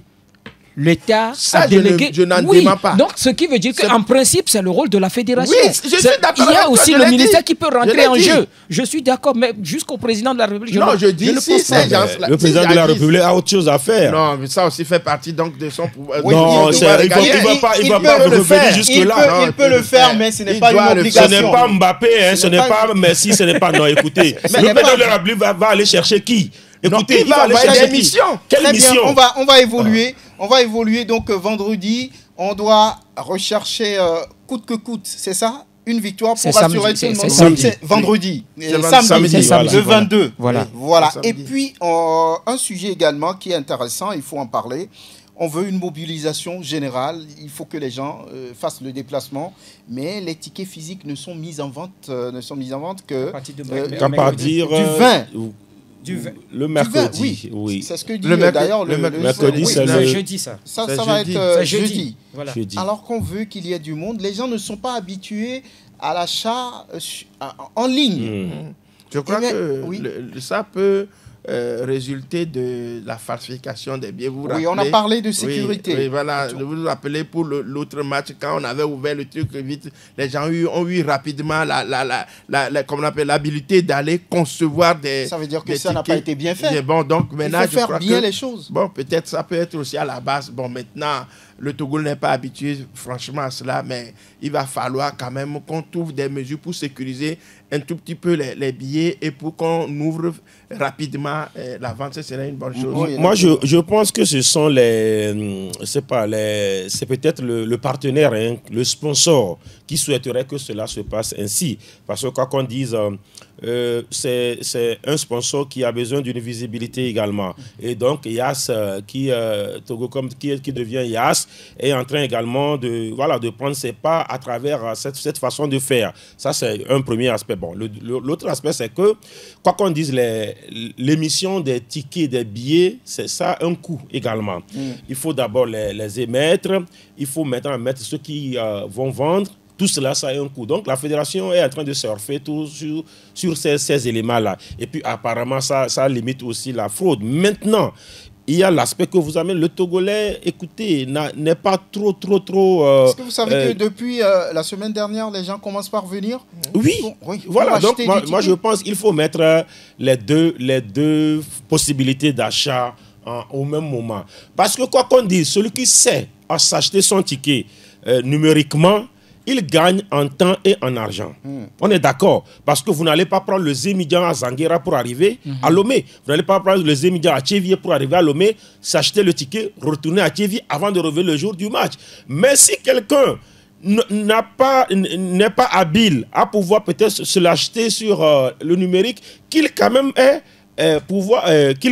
Speaker 3: L'État a délégué.
Speaker 4: Je n'en dément pas.
Speaker 3: Donc, ce qui veut dire qu'en principe, c'est le rôle de la fédération.
Speaker 4: Oui, je suis d'accord.
Speaker 3: Il y a aussi le ministère qui peut rentrer en jeu. Je suis d'accord, mais jusqu'au président de la République.
Speaker 2: Le président de la République a autre chose à faire.
Speaker 4: Non, mais ça aussi fait partie donc de son pouvoir.
Speaker 2: Non, il ne va pas revenir jusque-là.
Speaker 1: Il peut le faire, mais ce n'est pas une obligation.
Speaker 2: Ce n'est pas Mbappé, ce n'est pas Messi, ce n'est pas. Non, écoutez. Le président de la République va aller chercher qui? Écoutez, il va aller chercher des missions.
Speaker 1: Quelle mission? On va évoluer. On va évoluer. Donc, vendredi, on doit rechercher coûte que coûte. C'est ça? Une victoire pour assurer tout le monde. C'est vendredi. Samedi, le 22.
Speaker 3: Voilà.
Speaker 1: Et puis, un sujet également qui est intéressant, il faut en parler. On veut une mobilisation générale. Il faut que les gens fassent le déplacement. Mais les tickets physiques ne sont mis en vente que
Speaker 2: qu'à partir
Speaker 1: du 20.
Speaker 2: Le mercredi, oui.
Speaker 1: C'est ce que dit d'ailleurs le
Speaker 2: mercredi, c'est
Speaker 3: le jeudi, ça.
Speaker 1: Ça va être
Speaker 3: jeudi.
Speaker 1: Voilà. Alors qu'on veut qu'il y ait du monde, les gens ne sont pas habitués à l'achat en ligne.
Speaker 4: Je crois que ça peut résulter de la falsification des billets.
Speaker 1: Oui, on a parlé de sécurité.
Speaker 4: Oui, voilà. Vous vous rappelez pour l'autre match, quand on avait ouvert le truc vite, les gens ont eu rapidement l'habilité d'aller concevoir des.
Speaker 1: Ça veut dire que ça n'a pas été bien fait.
Speaker 4: Bon, donc maintenant,
Speaker 1: il faut faire bien les choses.
Speaker 4: Bon, peut-être ça peut être aussi à la base. Bon, maintenant, le Togo n'est pas habitué, franchement, à cela, mais il va falloir quand même qu'on trouve des mesures pour sécuriser un tout petit peu les billets et pour qu'on ouvre rapidement la vente. Ce serait une bonne chose.
Speaker 2: Oui, moi, je pense que ce sont c'est peut-être le partenaire, le sponsor qui souhaiterait que cela se passe ainsi. Parce que quoi qu'on dise, c'est un sponsor qui a besoin d'une visibilité également. Et donc, YAS, Togocom, qui devient YAS, est en train également de prendre ses pas à travers cette façon de faire. Ça, c'est un premier aspect. Bon, l'autre aspect, c'est que, quoi qu'on dise, l'émission des tickets, des billets, c'est ça un coût également. Il faut d'abord les émettre, il faut maintenant mettre ceux qui vont vendre. Tout cela, ça a un coût. Donc, la fédération est en train de surfer tout sur ces éléments-là. Et puis, apparemment, ça limite aussi la fraude. Maintenant, il y a l'aspect que vous amenez. Le Togolais, écoutez, n'est pas trop...
Speaker 1: Est-ce que vous savez que depuis la semaine dernière, les gens commencent par venir?
Speaker 2: Oui, voilà. Donc, moi, je pense qu'il faut mettre les deux possibilités d'achat au même moment. Parce que, quoi qu'on dise, celui qui sait s'acheter son ticket numériquement, il gagne en temps et en argent. On est d'accord. Parce que vous n'allez pas prendre le Zémidjan à Zanguera pour arriver à Lomé. Vous n'allez pas prendre le Zémidjan à Tchévier pour arriver à Lomé, s'acheter le ticket, retourner à Tchévier avant de revenir le jour du match. Mais si quelqu'un n'est pas habile à pouvoir peut-être se l'acheter sur le numérique, qu'il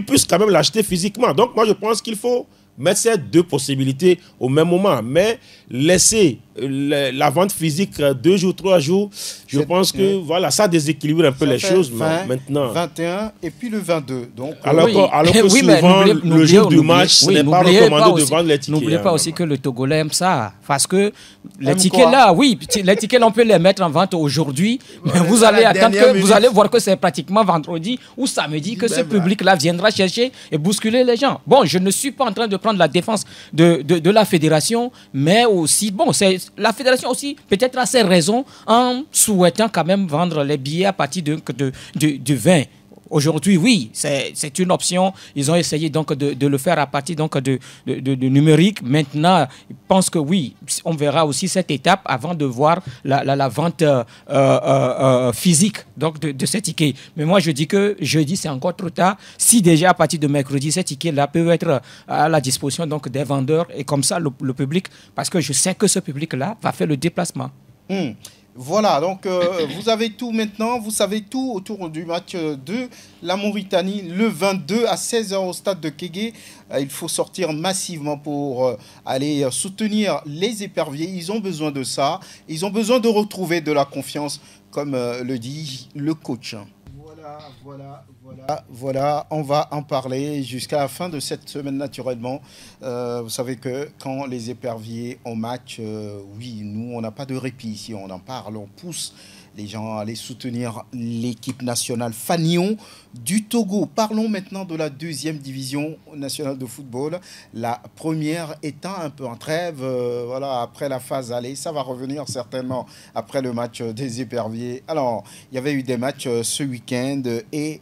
Speaker 2: puisse quand même l'acheter physiquement. Donc moi je pense qu'il faut mettre ces deux possibilités au même moment, mais laisser la vente physique 2 jours, 3 jours, je pense que voilà, ça déséquilibre un peu les choses maintenant.
Speaker 1: 21 et puis le 22. Donc,
Speaker 2: alors que souvent, le jour du match, ce n'est pas recommandé de vendre les tickets.
Speaker 3: N'oubliez pas aussi que le Togolais aime ça, parce que les tickets là, les tickets on peut les mettre en vente aujourd'hui, mais vous allez attendre vous allez voir que c'est pratiquement vendredi ou samedi que ce public-là viendra chercher et bousculer les gens. Bon, je ne suis pas en train de prendre la défense de la fédération, mais aussi, bon, la fédération aussi peut-être a ses raisons en souhaitant quand même vendre les billets à partir du 20. Aujourd'hui, oui, c'est une option. Ils ont essayé donc de le faire à partir donc de numérique. Maintenant, ils pensent que oui, on verra aussi cette étape avant de voir la vente physique donc de ces tickets. Mais moi, je dis que jeudi, c'est encore trop tard. Si déjà à partir de mercredi, ces tickets-là peuvent être à la disposition donc des vendeurs et comme ça le public, parce que je sais que ce public-là va faire le déplacement.
Speaker 1: Voilà, donc vous avez tout maintenant, vous savez tout autour du match de la Mauritanie le 22 à 16h au stade de Kégué. Il faut sortir massivement pour aller soutenir les éperviers. Ils ont besoin de ça, ils ont besoin de retrouver de la confiance, comme le dit le coach. Voilà, on va en parler jusqu'à la fin de cette semaine naturellement. Vous savez que quand les éperviers ont match, oui, nous on n'a pas de répit ici, on en parle, on pousse les gens à aller soutenir l'équipe nationale Fanion du Togo. Parlons maintenant de la deuxième division nationale de football. La première étant un peu en trêve, voilà, après la phase aller, ça va revenir certainement après le match des éperviers. Alors, il y avait eu des matchs ce week-end et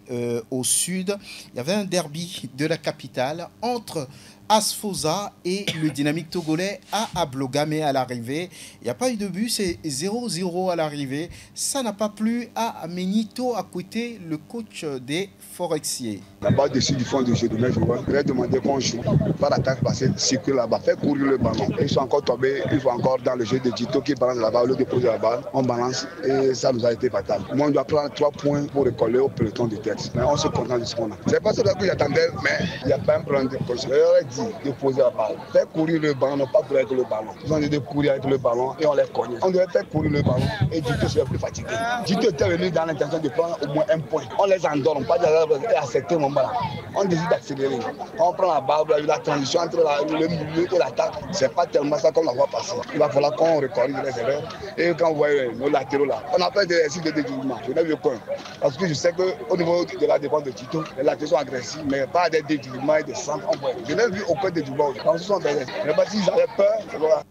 Speaker 1: au sud, il y avait un derby de la capitale entre Asfosa et le Dynamique togolais à Ablogame à l'arrivée. Il n'y a pas eu de but, c'est 0-0 à l'arrivée. Ça n'a pas plu à Amenito Akwete, le coach des Forexiers.
Speaker 6: La balle dessus du fond du jeu de mes joueurs, je vais demander qu'on joue par attaque parce que circule là-bas, fait courir le ballon. Ils sont encore tombés, ils vont encore dans le jeu de Dito qui balance la balle, au lieu de poser la balle, on balance et ça nous a été fatal. Moi, on doit prendre 3 points pour recoller au peloton de tête. Mais on se contente de ce qu'on a. C'est pas cela que j'attendais, mais il n'y a pas un problème de position. Je leur ai dit de poser la balle, faire courir le ballon, non pas courir avec le ballon. Ils ont dit de courir avec le ballon et on les cogne. On devait faire courir le ballon et Dito serait plus fatigué. Dito était venu dans l'intention de prendre au moins un point. On les endorme, pas et à certains moments-là, on décide d'accélérer. On prend la balle, la transition entre le milieu et l'attaque. C'est pas tellement ça qu'on la voit passer. Il va falloir qu'on recorrige les erreurs. Et quand vous voyez nos latéraux là, on a fait des exercices de dédoublement. Je n'ai vu aucun. Parce que je sais qu'au niveau de la défense de Tito, les latéraux sont agressifs, mais pas des dédoublements et des centres. Je n'ai vu aucun dédoublement. Quand ce sont des exercices. Mais pas s'ils avaient peur, voilà.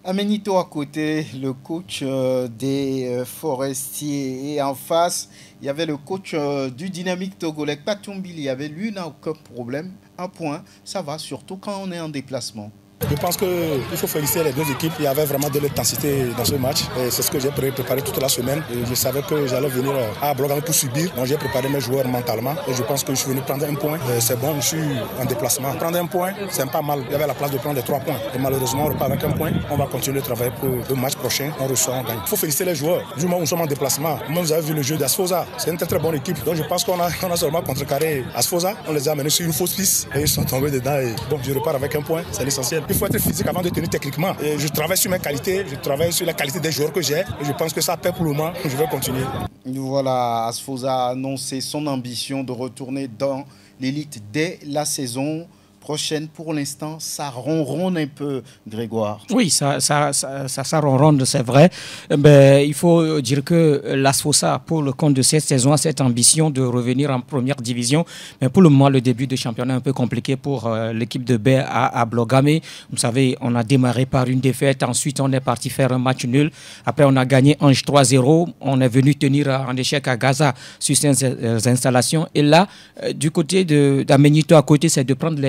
Speaker 1: Amenito à côté, le coach des Forestiers. Et en face, il y avait le coach du Dynamique togolais, Patoumbil. Il y avait lui, n'a aucun problème. Un point, ça va, surtout quand on est en déplacement.
Speaker 7: Je pense qu'il faut féliciter les deux équipes. Il y avait vraiment de l'intensité dans ce match. C'est ce que j'ai préparé toute la semaine. Et je savais que j'allais venir à Blogame pour subir. Donc j'ai préparé mes joueurs mentalement. Et je pense que je suis venu prendre un point. C'est bon, je suis en déplacement. Prendre un point, c'est pas mal. Il y avait la place de prendre les 3 points. Et malheureusement, on repart avec un point. On va continuer de travailler pour le match prochain. On reçoit, on gagne. Il faut féliciter les joueurs. Du moment où nous sommes en déplacement, moi, vous avez vu le jeu d'Asfosa. C'est une très bonne équipe. Donc je pense qu'on a seulement contrecarré Asfosa. On les a amenés sur une fausse piste. Et ils sont tombés dedans. Et bon, je repars avec un point. C'est l'essentiel. Il faut être physique avant de tenir techniquement. Et je travaille sur mes qualités, je travaille sur la qualité des joueurs que j'ai. Et je pense que ça paie pour le moment. Je vais continuer.
Speaker 1: Voilà, Asfosa a annoncé son ambition de retourner dans l'élite dès la saison prochaine. Pour l'instant, ça ronronne un peu, Grégoire.
Speaker 3: Oui, ça ronronne, c'est vrai. Mais il faut dire que l'Asfosa, pour le compte de cette saison, a cette ambition de revenir en première division. Mais pour le moment, le début de championnat est un peu compliqué pour l'équipe de Baie à Blogame. Vous savez, on a démarré par une défaite. Ensuite, on est parti faire un match nul. Après, on a gagné Ange 3-0. On est venu tenir en échec à Gaza sur ces installations. Et là, du côté d'Amenito à côté, c'est de prendre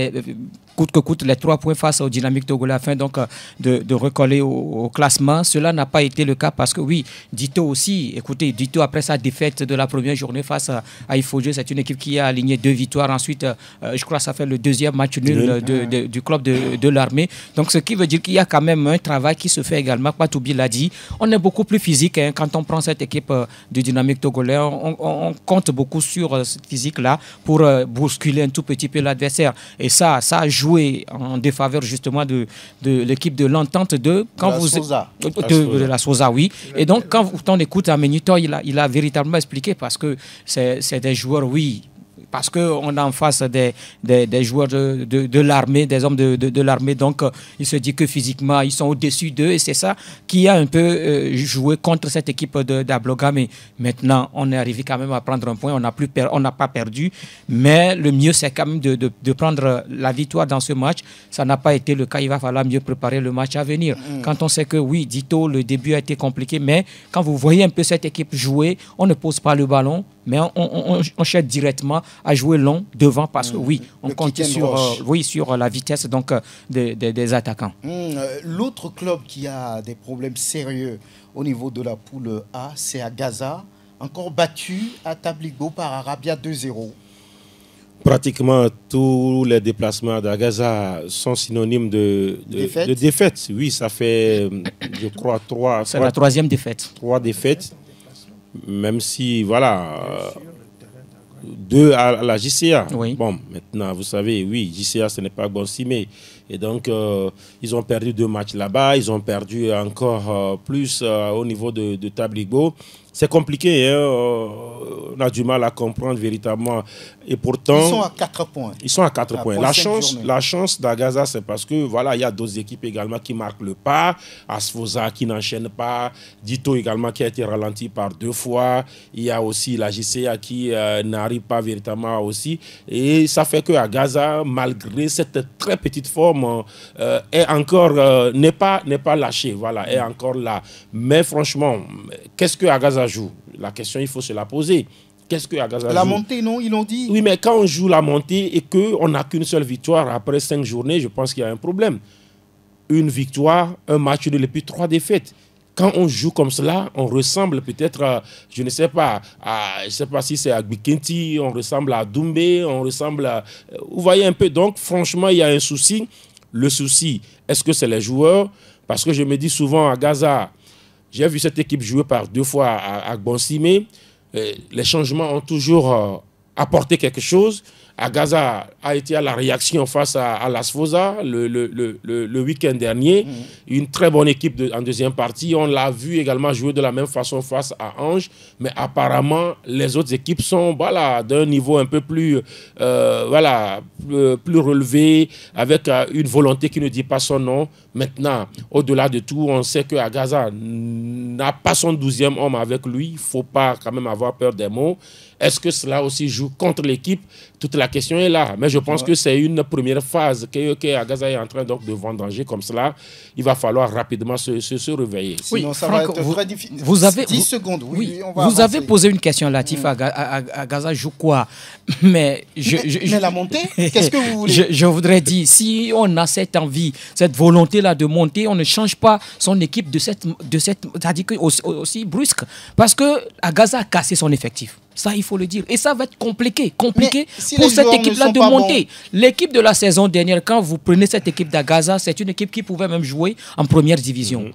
Speaker 3: coûte que coûte les 3 points face au Dynamique togolais afin donc de recoller au classement. Cela n'a pas été le cas parce que oui, Dito aussi, écoutez, Dito après sa défaite de la première journée face à Ifogé, c'est une équipe qui a aligné 2 victoires. Ensuite, je crois que ça fait le 2e match nul du club de l'armée. Donc ce qui veut dire qu'il y a quand même un travail qui se fait également. Patoubi l'a dit, on est beaucoup plus physique quand on prend cette équipe du Dynamique togolais. On compte beaucoup sur cette physique-là pour bousculer un tout petit peu l'adversaire. Et ça a joué en défaveur justement de l'équipe de l'entente de la Sosa, oui. Et donc quand on écoute Amenito, il a véritablement expliqué parce que c'est des joueurs, oui. Parce qu'on a en face des joueurs de l'armée, des hommes de l'armée. Donc, il se dit que physiquement, ils sont au-dessus d'eux. Et c'est ça qui a un peu joué contre cette équipe d'Ablogame. Maintenant, on est arrivé quand même à prendre un point. On n'a pas perdu. Mais le mieux, c'est quand même de prendre la victoire dans ce match. Ça n'a pas été le cas. Il va falloir mieux préparer le match à venir. Quand on sait que, oui, Dito, le début a été compliqué. Mais quand vous voyez un peu cette équipe jouer, on ne pose pas le ballon. Mais on cherche directement à jouer long devant parce que oui, on compte sur la vitesse donc, des attaquants.
Speaker 1: L'autre club qui a des problèmes sérieux au niveau de la poule A, c'est à Gaza, encore battu à Tabligo par Arabia 2-0.
Speaker 2: Pratiquement tous les déplacements d'Agaza sont synonymes de défaite. Oui, ça fait, je crois,
Speaker 3: c'est la troisième défaite.
Speaker 2: 3 défaites, même si, voilà, 2 à la JCA.
Speaker 3: Oui.
Speaker 2: Bon, maintenant, vous savez, oui, JCA, ce n'est pas Gonsimé. Et donc, ils ont perdu 2 matchs là-bas. Ils ont perdu encore plus au niveau de Tabligo. C'est compliqué, hein? On a du mal à comprendre véritablement. Et pourtant,
Speaker 1: ils sont à 4 points.
Speaker 2: Ils sont à 4 points. La chance d'Agaza, c'est parce que voilà, il y a d'autres équipes également qui marquent le pas. Asfoza qui n'enchaîne pas. Dito également qui a été ralenti par 2 fois. Il y a aussi la JCA qui n'arrive pas véritablement aussi. Et ça fait que Agaza, malgré cette très petite forme, est encore n'est pas lâché. Voilà, est encore là. Mais franchement, qu'est-ce que Agaza joue? La question, il faut se la poser. Qu'est-ce que Agaza joue?
Speaker 1: La montée, non? Ils l'ont dit.
Speaker 2: Oui, mais quand on joue la montée et qu'on n'a qu'une seule victoire après 5 journées, je pense qu'il y a un problème. Une victoire, un match nul et puis 3 défaites. Quand on joue comme cela, on ressemble peut-être, je ne sais pas si c'est à Bikenti, on ressemble à Doumbé, on ressemble à... Vous voyez un peu, donc franchement, il y a un souci. Le souci, est-ce que c'est les joueurs? Parce que je me dis souvent à Gaza, j'ai vu cette équipe jouer par 2 fois à Gonsimé. Les changements ont toujours apporté quelque chose. Agaza a été à la réaction face à l'Asfoza le week-end dernier. Une très bonne équipe en deuxième partie. On l'a vu également jouer de la même façon face à Ange. Mais apparemment, les autres équipes sont d'un niveau un peu plus, plus relevé, avec une volonté qui ne dit pas son nom. Maintenant, au-delà de tout, on sait que Agaza n'a pas son 12e homme avec lui. Il ne faut pas quand même avoir peur des mots. Est-ce que cela aussi joue contre l'équipe? Toute la question est là. Mais je pense que c'est une première phase que Agaza est en train donc de vendanger comme cela. Il va falloir rapidement se réveiller.
Speaker 1: Sinon,
Speaker 3: oui,
Speaker 1: ça
Speaker 3: Franck,
Speaker 1: va être très difficile.
Speaker 3: Vous avez,
Speaker 1: 10 secondes. Oui, on va
Speaker 3: vous
Speaker 1: avancer.
Speaker 3: avez posé une question, Latif, Agaza joue quoi? Mais
Speaker 1: la montée, qu'est-ce que vous voulez?
Speaker 3: Je voudrais dire, si on a cette envie, cette volonté-là de monter, on ne change pas son équipe de cette c'est-à-dire aussi brusque. Parce que Agaza a cassé son effectif. Ça, il faut le dire. Et ça va être compliqué
Speaker 1: si
Speaker 3: pour cette équipe-là de monter.
Speaker 1: Bons.
Speaker 3: L'équipe de la saison dernière, quand vous prenez cette équipe d'Agaza, c'est une équipe qui pouvait même jouer en première division.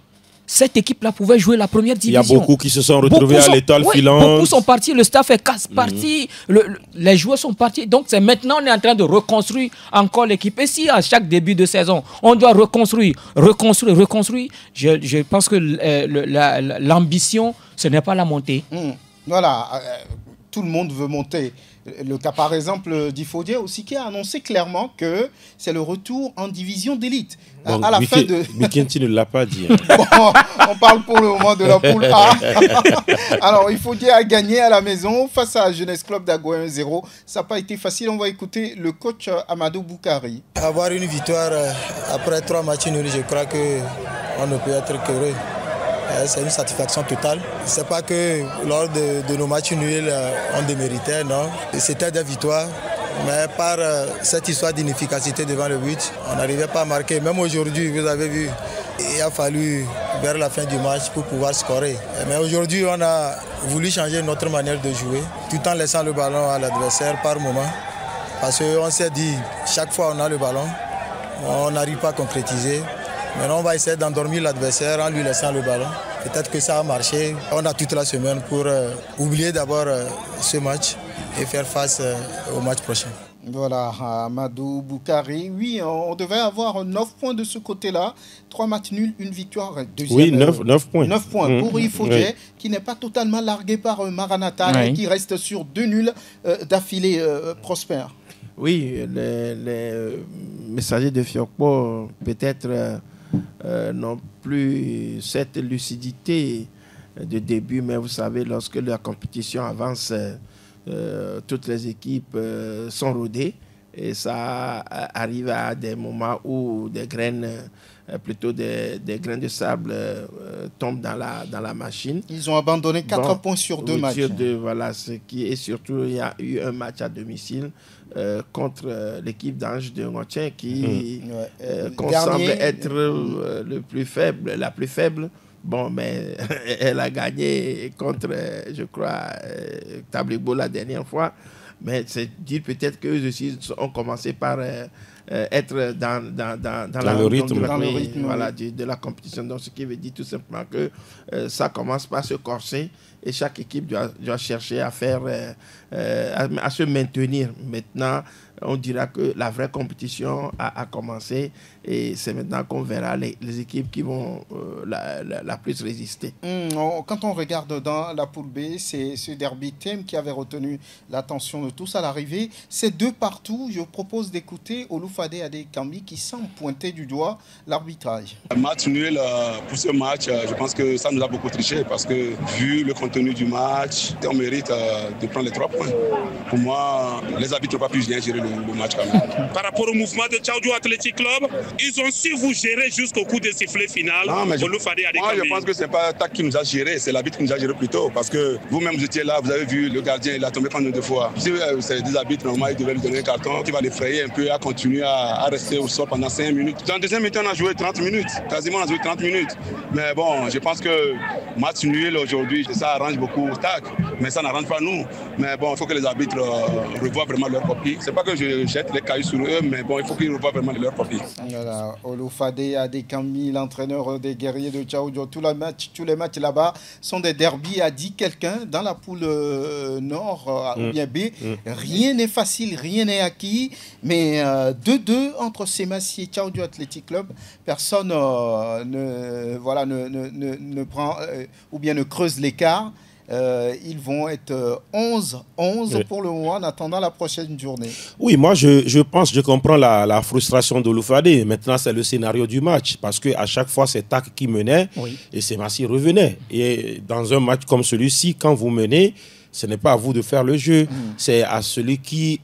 Speaker 3: Cette équipe-là pouvait jouer la première division.
Speaker 2: Il y a beaucoup qui se sont retrouvés à l'étoile filante.
Speaker 3: Beaucoup sont partis, le staff est parti, les joueurs sont partis. Donc c'est maintenant on est en train de reconstruire encore l'équipe. Et si à chaque début de saison, on doit reconstruire, je pense que l'ambition, ce n'est pas la montée.
Speaker 1: Voilà, tout le monde veut monter. Le cas par exemple d'Ifodie aussi qui a annoncé clairement que c'est le retour en division d'élite.
Speaker 2: Bon,
Speaker 1: à la fin de...
Speaker 2: Bikenti ne l'a pas dit. Hein.
Speaker 1: Bon, on parle pour le moment de la poule A. Alors Ifodie a gagné à la maison face à Jeunesse Club d'Agoua 1-0. Ça n'a pas été facile. On va écouter le coach Amadou Boukari.
Speaker 8: Avoir une victoire après 3 matchs nuls, je crois qu'on ne peut être qu'heureux. C'est une satisfaction totale. Ce n'est pas que lors de nos matchs nuls, on déméritait, non. C'était des victoires, mais par cette histoire d'inefficacité devant le but, on n'arrivait pas à marquer. Même aujourd'hui, vous avez vu, il a fallu vers la fin du match pour pouvoir scorer. Mais aujourd'hui, on a voulu changer notre manière de jouer, tout en laissant le ballon à l'adversaire par moment. Parce qu'on s'est dit, chaque fois on a le ballon, on n'arrive pas à concrétiser. Maintenant, on va essayer d'endormir l'adversaire en lui laissant le ballon. Peut-être que ça a marché. On a toute la semaine pour oublier d'abord ce match et faire face au match prochain.
Speaker 1: Voilà, Amadou Boukari. Oui, on devait avoir 9 points de ce côté-là. 3 matchs nuls, une victoire. Deuxième,
Speaker 2: oui, 9 points.
Speaker 1: 9 points pour Ifodie, qui n'est pas totalement largué par Maranatha et qui reste sur 2 nuls d'affilée prospère.
Speaker 4: Oui, les messagers de Fiokpo, peut-être... n'ont plus cette lucidité de début, mais vous savez, lorsque la compétition avance, toutes les équipes sont rodées et ça arrive à des moments où des graines, plutôt des grains de sable tombent dans la machine.
Speaker 1: Ils ont abandonné 4 points sur 2 matchs.
Speaker 4: Voilà, ce qui est surtout, il y a eu un match à domicile contre l'équipe d'Ange de Ngontien qui semble être la plus faible. Bon, mais elle a gagné contre, je crois, Tabligo la dernière fois. Mais c'est dire peut-être qu'eux aussi ont commencé par être dans
Speaker 2: le rythme,
Speaker 4: voilà, de la compétition. Donc, ce qui veut dire tout simplement que ça commence par se corser et chaque équipe doit chercher à faire, à se maintenir. Maintenant, on dira que la vraie compétition a commencé et c'est maintenant qu'on verra les équipes qui vont la plus résister.
Speaker 1: Quand on regarde dans la poule B, c'est ce derby thème qui avait retenu l'attention de tous à l'arrivée. C'est 2-2. Je propose d'écouter Oloufade Adekambi qui semble pointer du doigt l'arbitrage.
Speaker 6: Match nul pour ce match, je pense que ça nous a beaucoup triché parce que vu le contenu du match, on mérite de prendre les 3 points. Pour moi, les arbitres n'ont pas pu bien gérer le match quand même.
Speaker 9: Par rapport au mouvement de Tchaoudou Athletic Club, ils ont su vous gérer jusqu'au coup de sifflet final.
Speaker 6: Non, mais moi, je pense que ce n'est pas TAC qui nous a géré, c'est l'arbitre qui nous a géré plus tôt. Parce que vous-même, vous étiez là, vous avez vu le gardien, il a tombé quand même 2 fois. Si c'est des arbitres, normalement, ils devaient lui donner un carton qui va l'effrayer un peu à continuer à rester au sol pendant 5 minutes. Dans la deuxième mi-temps, on a joué 30 minutes. Quasiment, on a joué 30 minutes. Mais bon, je pense que match nul aujourd'hui, ça arrange beaucoup TAC. Mais ça n'arrange pas nous. Mais bon, il faut que les arbitres revoient vraiment leur copie. C'est pas que je jette les cailloux sur eux, mais bon, il faut qu'ils revoient vraiment leur copie.
Speaker 1: Voilà, Oloufade Adekambi, l'entraîneur des guerriers de Tchaoudou. Tous les matchs là-bas sont des derbies, a dit quelqu'un dans la poule nord ou bien B. Rien n'est facile, rien n'est acquis. Mais 2-2 entre Semassi et Tchaoudou Athletic Club, personne ne prend ou bien ne creuse l'écart. Ils vont être 11 pour le moment en attendant la prochaine journée.
Speaker 2: Oui, moi je comprends la frustration d'Oloufade. Maintenant, c'est le scénario du match parce qu'à chaque fois, c'est TAC qui menait et Semassi revenait. Et dans un match comme celui-ci, quand vous menez, ce n'est pas à vous de faire le jeu, c'est à celui qui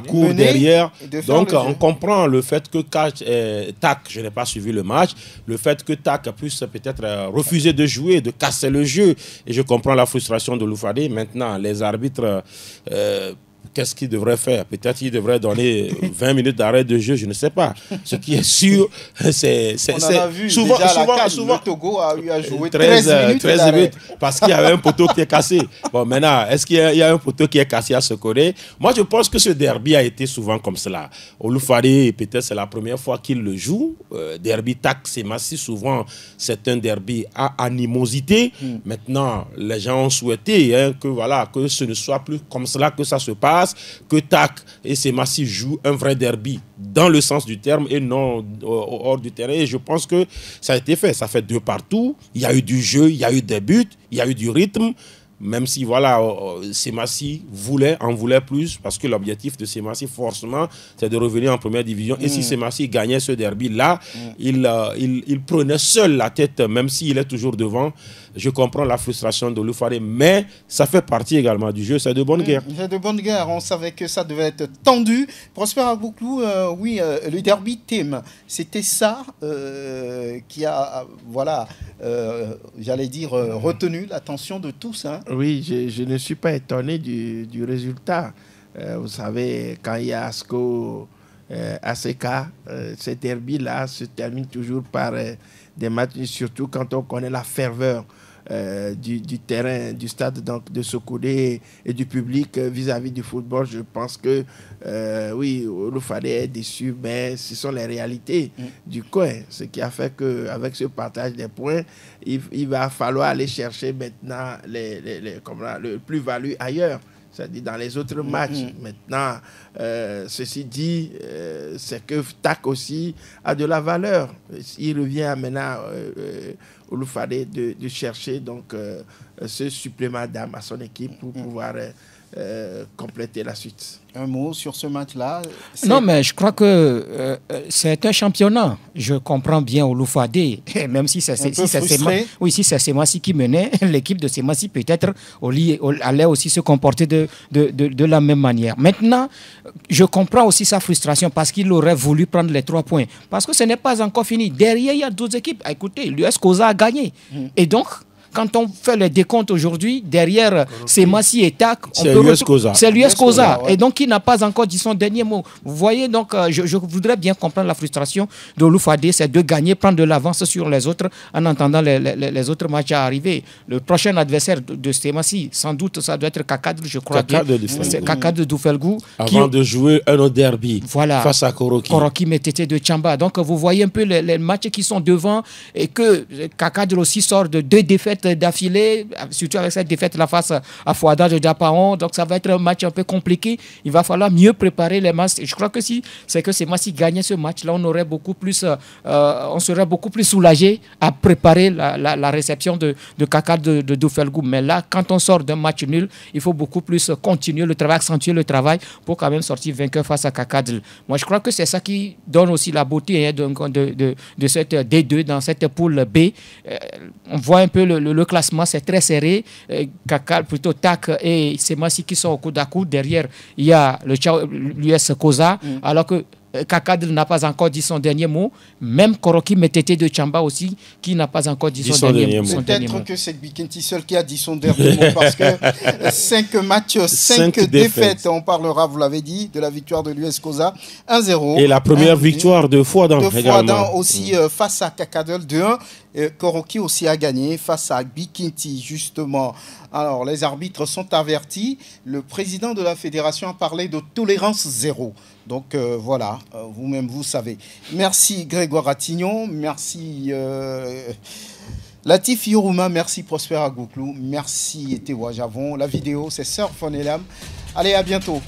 Speaker 2: court derrière. Donc on comprend le fait que TAC, je n'ai pas suivi le match, le fait que TAC puisse peut-être refuser de jouer, de casser le jeu. Et je comprends la frustration de Oloufade. Maintenant, les arbitres... qu'est-ce qu'il devrait faire? Peut-être qu'il devrait donner 20 minutes d'arrêt de jeu, je ne sais pas. Ce qui est sûr, c'est
Speaker 1: on en a vu souvent, le Togo a eu à jouer 13 minutes
Speaker 2: parce qu'il y avait un poteau qui est cassé. Bon, maintenant, est-ce qu'il y a un poteau qui est cassé à Sokone? Moi, je pense que ce derby a été souvent comme cela. Oloufade, peut-être c'est la première fois qu'il le joue. Derby TAC, Semassi, souvent, c'est un derby à animosité. Maintenant, les gens ont souhaité que ce ne soit plus comme cela que ça se passe, que TAC et Semassi jouent un vrai derby dans le sens du terme et non hors du terrain. Et je pense que ça a été fait. Ça fait 2-2. Il y a eu du jeu, il y a eu des buts, il y a eu du rythme. Même si Semassi en voulait plus, parce que l'objectif de Semassi, forcément, c'est de revenir en première division. Et si Semassi gagnait ce derby-là, il prenait seul la tête, même s'il est toujours devant. Je comprends la frustration de Oloufade, mais ça fait partie également du jeu. C'est de bonne guerre.
Speaker 1: C'est de bonne guerre. On savait que ça devait être tendu. Prosper Agboklou, le derby thème, c'était ça qui a, retenu l'attention de tous. Hein.
Speaker 4: Oui, je ne suis pas étonné du résultat. Vous savez, quand il y a ASCO, ACK, ces derbys-là se terminent toujours par des matchs, surtout quand on connaît la ferveur du terrain, du stade donc, de Sokodé et du public vis-à-vis du football. Je pense que, Oloufade est déçu, mais ce sont les réalités du coin. Ce qui a fait qu'avec ce partage des points, il va falloir aller chercher maintenant le plus-value ailleurs. C'est-à-dire dans les autres matchs. Maintenant, ceci dit, c'est que TAC aussi a de la valeur. Il revient maintenant Oloufade de chercher donc, ce supplément d'âme à son équipe pour pouvoir compléter la suite.
Speaker 1: Un mot sur ce match-là?
Speaker 3: Non, mais je crois que c'est un championnat. Je comprends bien Oloufade, même si c'est Semassi qui menait, l'équipe de Semassi peut-être allait aussi se comporter de la même manière. Maintenant, je comprends aussi sa frustration parce qu'il aurait voulu prendre les 3 points. Parce que ce n'est pas encore fini. Derrière, il y a d'autres équipes. Écoutez, l'US Koza a gagné. Et donc, quand on fait les décomptes aujourd'hui, derrière c'est Massi et TAC.
Speaker 2: C'est l'US Cosa.
Speaker 3: C'est l'US Cosa. Et donc, il n'a pas encore dit son dernier mot. Vous voyez, donc, je voudrais bien comprendre la frustration de Loufadé, c'est de gagner, prendre de l'avance sur les autres en attendant les autres matchs à arriver. Le prochain adversaire de Stémassi, sans doute, ça doit être Kakadre, je crois bien. C'est Kakadre Doufelgou.
Speaker 2: Avant de jouer un autre derby face à Koroki.
Speaker 3: Koroki Métété de Tchamba. Donc, vous voyez un peu les matchs qui sont devant et que Kakadre aussi sort de 2 défaites d'affilée, surtout avec cette défaite-là face à Fouada de Dapaon. Donc, ça va être un match un peu compliqué. Il va falloir mieux préparer les matchs. Je crois que si c'est que Massi gagnait ce match-là, on aurait beaucoup plus, on serait beaucoup plus soulagé à préparer la réception de Kakadre de Doufelgou. Mais là, quand on sort d'un match nul, il faut beaucoup plus continuer le travail, accentuer le travail pour quand même sortir vainqueur face à Kakadre. Moi, je crois que c'est ça qui donne aussi la beauté de cette D2 dans cette poule B. On voit un peu le classement, c'est très serré. Kakadre, plutôt TAC et Massi qui sont au coude à coude. Derrière, il y a l'US Cosa, alors que Kakadre n'a pas encore dit son dernier mot. Même Koroki Métété de Tchamba aussi, qui n'a pas encore dit son dernier mot.
Speaker 1: Peut-être que c'est Bikenti seul qui a dit son dernier mot, parce que 5 matchs, 5 défaites. On parlera, vous l'avez dit, de la victoire de l'US Cosa, 1-0.
Speaker 2: Et la première victoire de Fouadan également.
Speaker 1: Aussi face à Kakadre 2-1. Koroki aussi a gagné face à Bikenti, justement. Alors, les arbitres sont avertis. Le président de la fédération a parlé de tolérance zéro. Donc, voilà, vous-même, vous savez. Merci Grégoire Attignon, merci Latif Yorouma, merci Prosper Agouklou, merci Tewa Javon. La vidéo, c'est Sœur Fonelam. Allez, à bientôt.